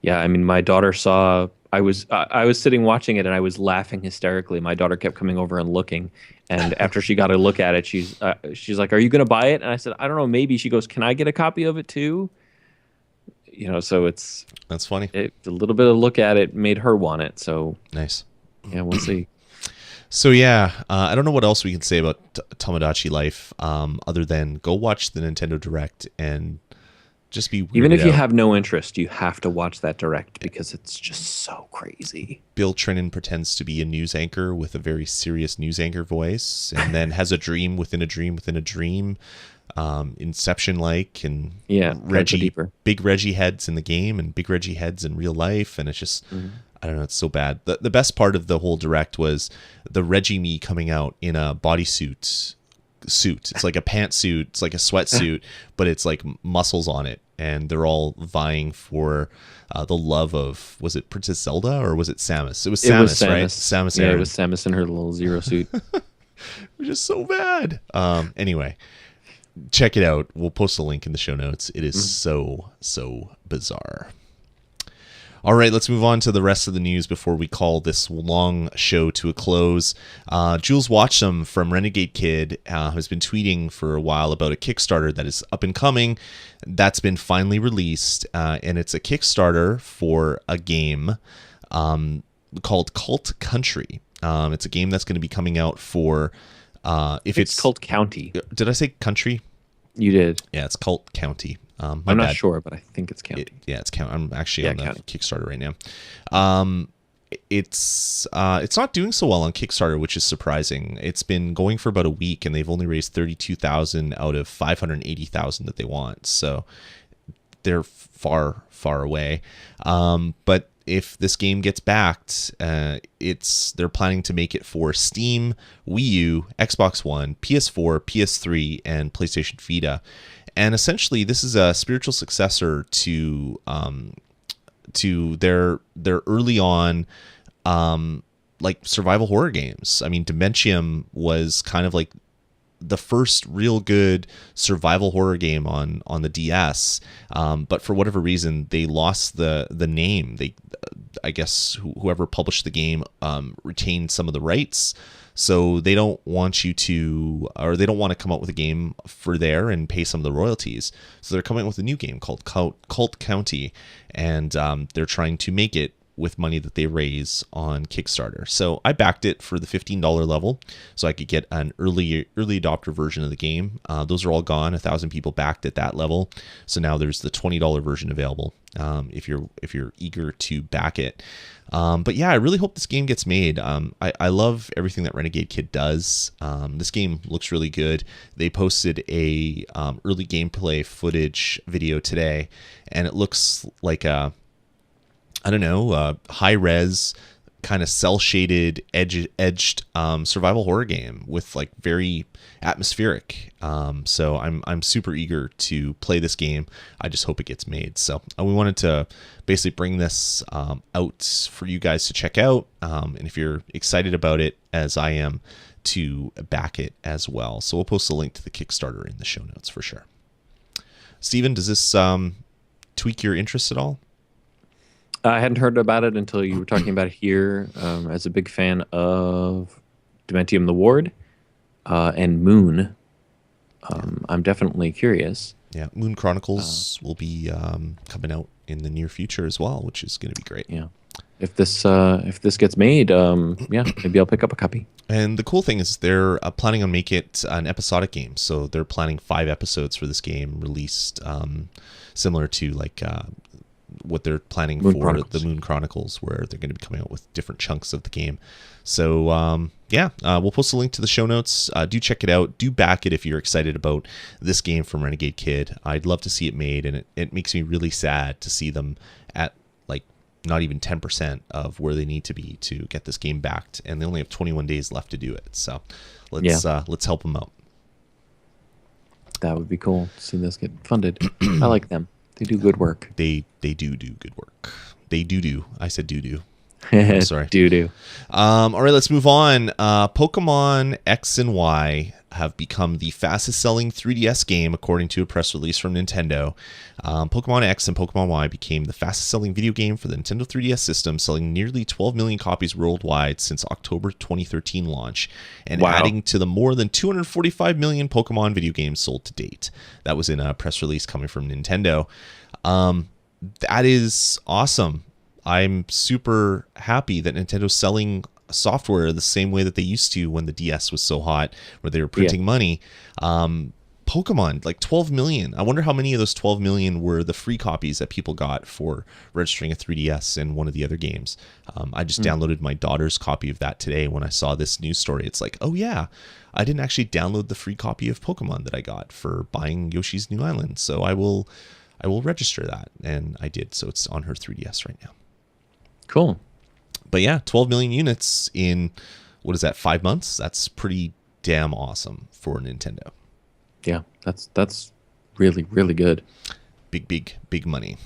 I mean, my daughter saw. I was sitting watching it and I was laughing hysterically. My daughter kept coming over and looking, and after she got a look at it, she's like, "Are you going to buy it?" And I said, "I don't know, maybe." She goes, "Can I get a copy of it too?" So that's funny. A little bit of look at it made her want it. So nice. Yeah, we'll see. So I don't know what else we can say about Tomodachi Life, other than go watch the Nintendo Direct and just be weirded even if you out. have no interest, you have to watch that Direct because it's just so crazy. Bill Trennan pretends to be a news anchor with a very serious news anchor voice, and then has a dream within a dream within a dream, Inception-like, and big Reggie heads in the game and big Reggie heads in real life, and it's just I don't know, it's so bad. The best part of the whole Direct was the Reggie Mii coming out in a bodysuit. It's like a pantsuit, it's like a sweatsuit, but it's like muscles on it, and they're all vying for the love of, was it Princess Zelda or was it Samus? It was Samus, right? Samus Aran. Yeah, it was Samus in her little Zero suit. Which is so bad. Anyway, check it out. We'll post a link in the show notes. It is so bizarre. All right, let's move on to the rest of the news before we call this long show to a close. Jules Watcham from Renegade Kid has been tweeting for a while about a Kickstarter that is up and coming that's been finally released, and it's a Kickstarter for a game called Cult Country. It's a game that's going to be coming out for if it's Cult County. Did I say country? You did. Yeah, it's Cult County. I'm not sure, but I think it's County. It's County. I'm actually on the County. Kickstarter right now. It's not doing so well on Kickstarter, which is surprising. It's been going for about a week, and they've only raised 32,000 out of 580,000 that they want. So they're far, far away. But if this game gets backed, they're planning to make it for Steam, Wii U, Xbox One, PS4, PS3, and PlayStation Vita. And essentially, this is a spiritual successor to their early on like survival horror games. I mean, Dementium was kind of like the first real good survival horror game on the DS, but for whatever reason they lost the name. I guess whoever published the game retained some of the rights, so they don't want you to, or they don't want to come out with a game for there and pay some of the royalties. So they're coming out with a new game called Cult County, and they're trying to make it with money that they raise on Kickstarter. So I backed it for the $15 level so I could get an early adopter version of the game. Those are all gone. 1,000 people backed at that level. So now there's the $20 version available if you're eager to back it. But yeah, I really hope this game gets made. I love everything that Renegade Kid does. This game looks really good. They posted a early gameplay footage video today, and it looks like a high res kind of cell shaded edged survival horror game with like very atmospheric. So I'm super eager to play this game. I just hope it gets made. So we wanted to basically bring this out for you guys to check out. And if you're excited about it as I am, to back it as well. So we'll post a link to the Kickstarter in the show notes for sure. Steven, does this tweak your interest at all? I hadn't heard about it until you were talking about it here. As a big fan of Dementium the Ward and Moon, I'm definitely curious. Yeah, Moon Chronicles will be coming out in the near future as well, which is going to be great. Yeah, if this gets made, maybe I'll pick up a copy. And the cool thing is they're planning on making it an episodic game, so they're planning 5 episodes for this game released, similar to like what they're planning for the Moon Chronicles, where they're going to be coming out with different chunks of the game. So we'll post a link to the show notes. Do check it out. Do back it if you're excited about this game from Renegade Kid. I'd love to see it made, and it makes me really sad to see them at like not even 10% of where they need to be to get this game backed, and they only have 21 days left to do it. So let's help them out. That would be cool to see this get funded. I like them. They do good work. They do good work. They do. I said do. I'm sorry. Do. All right, let's move on. Pokemon X and Y have become the fastest selling 3DS game, according to a press release from Nintendo. Pokemon X and Pokemon Y became the fastest selling video game for the Nintendo 3DS system, selling nearly 12 million copies worldwide since October 2013 launch, and adding to the more than 245 million Pokemon video games sold to date. That was in a press release coming from Nintendo. That is awesome. I'm super happy that Nintendo's selling software the same way that they used to when the DS was so hot, where they were printing money. Pokemon, like 12 million. I wonder how many of those 12 million were the free copies that people got for registering a 3DS and one of the other games. I just downloaded my daughter's copy of that today when I saw this news story. It's like, oh yeah, I didn't actually download the free copy of Pokemon that I got for buying Yoshi's New Island. So I will register that. And I did. So it's on her 3DS right now. Cool. But yeah, 12 million units in, 5 months? That's pretty damn awesome for Nintendo. Yeah, that's really, really good. Big money.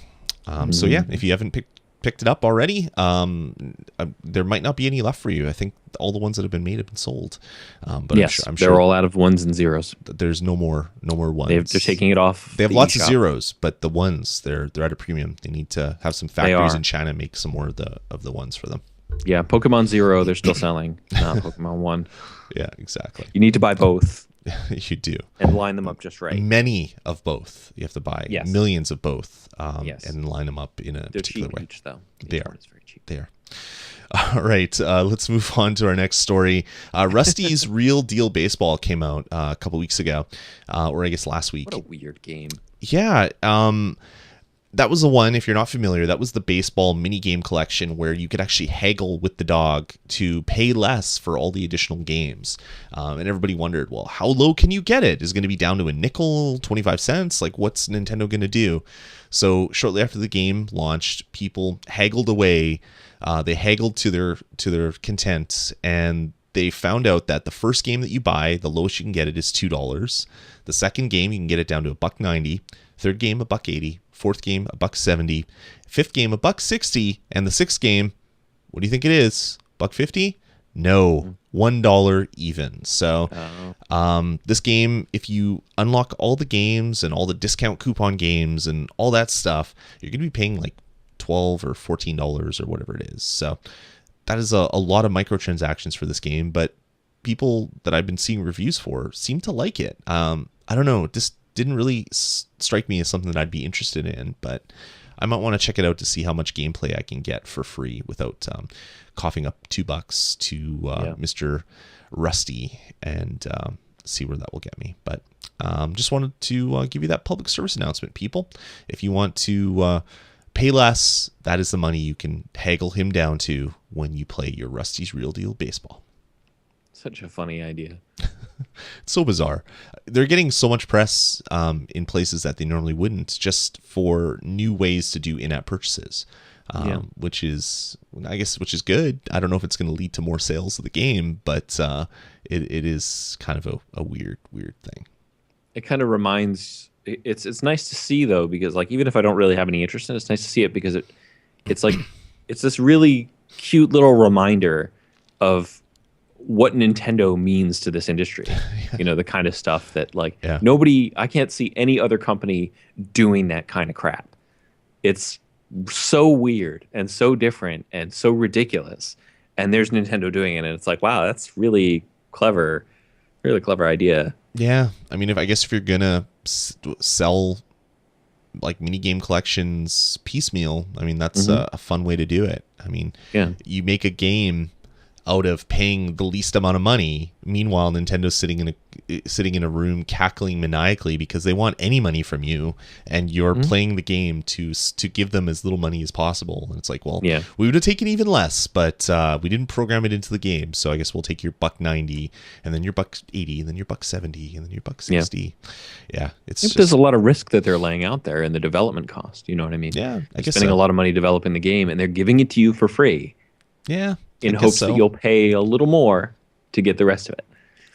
So yeah, if you haven't picked picked it up already, there might not be any left for you. I think all the ones that have been made have been sold. But yes, I'm they're sure all out of ones and zeros. there's no more ones. They're taking it off. They have the lots eShop. of zeros, but the ones they're at a premium. They need to have some factories in China make some more of the ones for them. Yeah, Pokemon Zero, they're still selling, not Pokemon One. Yeah, exactly. You need to buy both. You do. And line them up just right. Many of both. You have to buy millions of both, and line them up in a particular way. Each, though. They are. Very cheap. They are. All right, let's move on to our next story. Rusty's Real Deal Baseball came out a couple weeks ago, or I guess last week. What a weird game. Yeah, that was the one, if you're not familiar, that was the baseball mini game collection where you could actually haggle with the dog to pay less for all the additional games. And everybody wondered, well, how low can you get it? Is it going to be down to a nickel, 25 cents? Like, what's Nintendo going to do? So shortly after the game launched, people haggled away. They haggled to their content, and they found out that the first game that you buy, the lowest you can get it is $2. The second game, you can get it down to $1.90. Third game, $1.80. Fourth game, $1.70. Fifth game, $1.60. And the sixth game, what do you think it is? $1.50? No, $1 even. So this game, if you unlock all the games and all the discount coupon games and all that stuff, you're going to be paying like $12 or $14 or whatever it is. So that is a lot of microtransactions for this game, but people that I've been seeing reviews for seem to like it. I don't know. This didn't really strike me as something that I'd be interested in, but I might want to check it out to see how much gameplay I can get for free without coughing up $2 to Mr. Rusty and see where that will get me. But just wanted to give you that public service announcement, people. If you want to pay less, that is the money you can haggle him down to when you play your Rusty's Real Deal Baseball. Such a funny idea. It's so bizarre. They're getting so much press in places that they normally wouldn't, just for new ways to do in-app purchases, which is good. I don't know if it's going to lead to more sales of the game, but it is kind of a weird thing. It kind of reminds. It's nice to see though, because like even if I don't really have any interest in it, it's nice to see it because it's like it's this really cute little reminder of what Nintendo means to this industry. You know, the kind of stuff that like I can't see any other company doing that kind of crap. It's so weird and so different and so ridiculous. And there's Nintendo doing it, and it's like, wow, that's really clever idea. Yeah. I mean, if you're gonna sell like mini game collections piecemeal, I mean, that's a fun way to do it. I mean, you make a game out of paying the least amount of money. Meanwhile, Nintendo's sitting in a room cackling maniacally because they want any money from you, and you're playing the game to give them as little money as possible. And it's like, well, we would have taken even less, but we didn't program it into the game, so I guess we'll take your $1.90, and then your $1.80, and then your $1.70, and then your $1.60. Yeah, there's a lot of risk that they're laying out there in the development cost. You know what I mean? Yeah, I guess spending a lot of money developing the game, and they're giving it to you for free. Yeah. In hopes that you'll pay a little more to get the rest of it.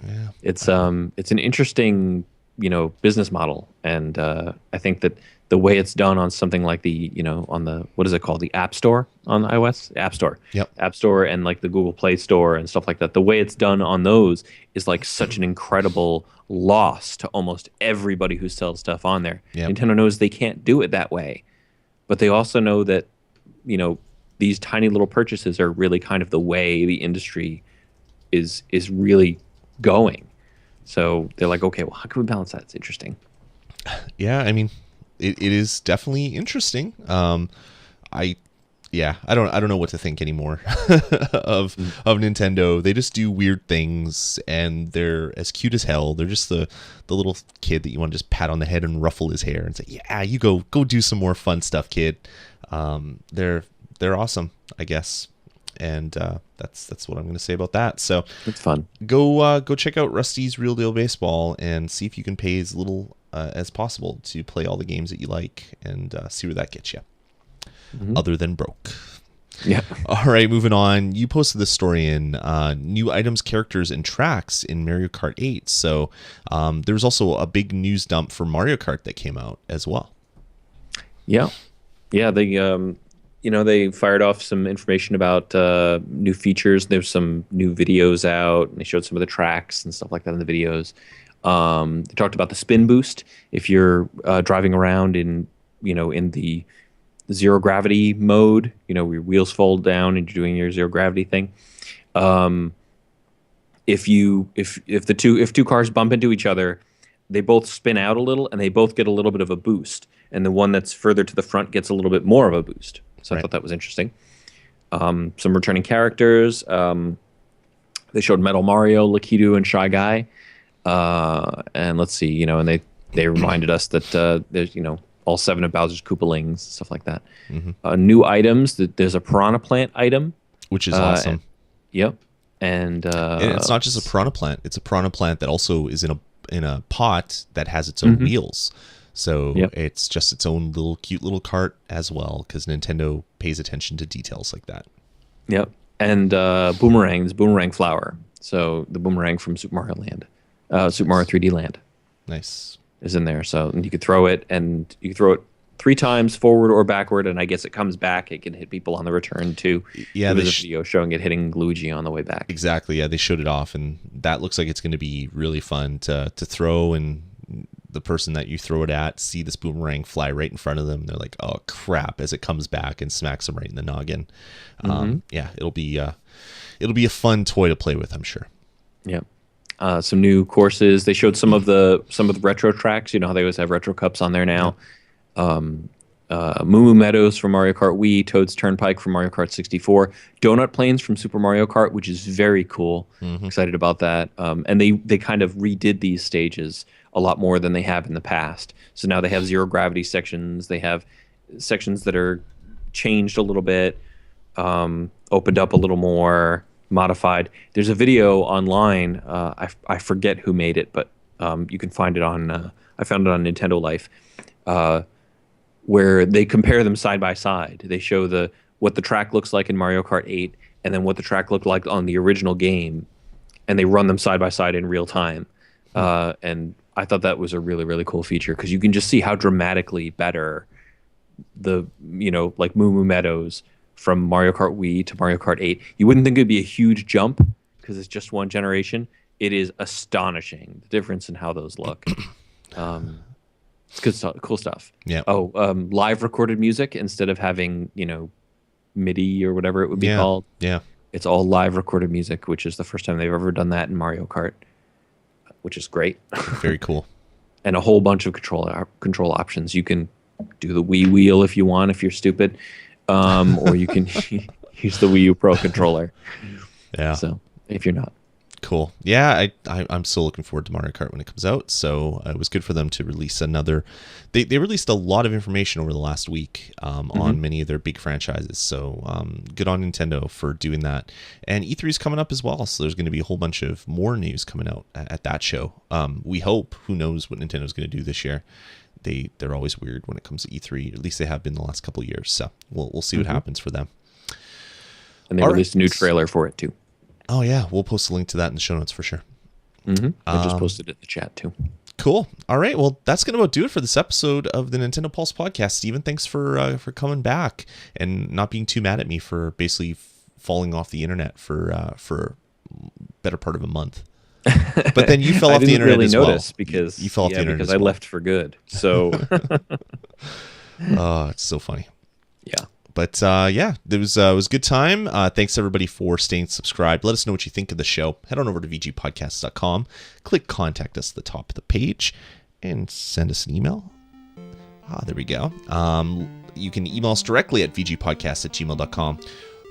Yeah. It's an interesting, business model. And I think that the way it's done on something like on the, what is it called? The App Store on iOS? App Store. Yep. App Store and like the Google Play Store and stuff like that. The way it's done on those is like such an incredible loss to almost everybody who sells stuff on there. Yep. Nintendo knows they can't do it that way. But they also know that, these tiny little purchases are really kind of the way the industry is really going. So they're like, okay, well, how can we balance that? It's interesting. Yeah, I mean, it is definitely interesting. I don't know what to think anymore of Nintendo. They just do weird things, and they're as cute as hell. They're just the little kid that you want to just pat on the head and ruffle his hair and say, yeah, you go do some more fun stuff, kid. They're awesome, I guess, and that's what I'm going to say about that. So it's fun. Go check out Rusty's Real Deal Baseball and see if you can pay as little as possible to play all the games that you like, and see where that gets you. Other than broke. Yeah. All right, moving on. You posted this story in new items, characters, and tracks in Mario Kart 8. So there's also a big news dump for Mario Kart that came out as well. Yeah. Yeah, they fired off some information about new features. There's some new videos out, and they showed some of the tracks and stuff like that in the videos. They talked about the spin boost. If you're driving around in the zero gravity mode, your wheels fold down and you're doing your zero gravity thing. If two cars bump into each other, they both spin out a little and they both get a little bit of a boost, and the one that's further to the front gets a little bit more of a boost. So I thought that was interesting. Some returning characters. They showed Metal Mario, Lakitu, and Shy Guy. And let's see, and they reminded us that there's all 7 of Bowser's Koopalings, stuff like that. Mm-hmm. New items. There's a Piranha Plant item, which is awesome. Yep. And it's not just a Piranha Plant. It's a Piranha Plant that also is in a pot that has its own wheels. So it's just its own little cute little cart as well, because Nintendo pays attention to details like that. Yep. And Boomerang, this Boomerang flower. So the Boomerang from Super Mario Land, Super Mario 3D Land. Nice. Is in there. So you could throw it, and you can throw it 3 times forward or backward, and I guess it comes back. It can hit people on the return too. Yeah, there's a video showing it hitting Luigi on the way back. Exactly. Yeah, they showed it off, and that looks like it's going to be really fun to throw, and the person that you throw it at see this boomerang fly right in front of them. They're like, "Oh crap!" as it comes back and smacks them right in the noggin. Yeah, it'll be a fun toy to play with, I'm sure. Yeah. Some new courses. They showed some of the retro tracks. How they always have retro cups on there now. Moo Moo Meadows from Mario Kart Wii, Toad's Turnpike from Mario Kart 64, Donut Plains from Super Mario Kart, which is very cool. Excited about that. And they kind of redid these stages a lot more than they have in the past. So now they have zero gravity sections. They have sections that are changed a little bit, opened up a little more, modified. There's a video online. I forget who made it, but you can find it on. I found it on Nintendo Life, where they compare them side by side. They show what the track looks like in Mario Kart 8, and then what the track looked like on the original game, and they run them side by side in real time. And I thought that was a really, really cool feature, because you can just see how dramatically better like Moo Moo Meadows from Mario Kart Wii to Mario Kart 8. You wouldn't think it'd be a huge jump because it's just one generation. It is astonishing, the difference in how those look. It's good stuff, cool stuff. Yeah. Oh, live recorded music instead of having, MIDI or whatever it would be called. Yeah. It's all live recorded music, which is the first time they've ever done that in Mario Kart, which is great. Very cool. And a whole bunch of control options. You can do the Wii wheel if you want, if you're stupid. Or you can use the Wii U Pro controller. Yeah. So if you're not. Cool. Yeah, I'm still looking forward to Mario Kart when it comes out. So it was good for them to release another. They released a lot of information over the last week on many of their big franchises. So good on Nintendo for doing that. And E3 is coming up as well. So there's going to be a whole bunch of more news coming out at that show. We hope. Who knows what Nintendo's going to do this year. They're always weird when it comes to E3. At least they have been the last couple of years. So we'll see what happens for them. And they released a new trailer for it too. Oh yeah, we'll post a link to that in the show notes for sure. I just posted it in the chat too. Cool. All right. Well, that's going to about do it for this episode of the Nintendo Pulse podcast. Steven, thanks for coming back and not being too mad at me for basically falling off the internet for better part of a month. But then you fell off the internet as well. I didn't really notice because you fell off the internet because as well. I left for good. So oh, it's so funny. Yeah. But yeah, it was a good time. Thanks everybody for staying subscribed. Let us know what you think of the show. Head on over to vgpodcast.com, click contact us at the top of the page, and send us an email. There we go. You can email us directly at vgpodcast@gmail.com,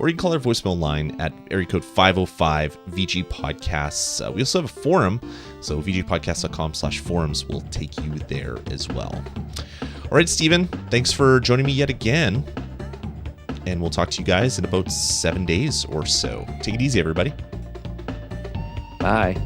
or you can call our voicemail line at area code 505-VG-Podcasts. We also have a forum, so vgpodcast.com/forums will take you there as well. All right, Steven, thanks for joining me yet again. And we'll talk to you guys in about 7 days or so. Take it easy, everybody. Bye.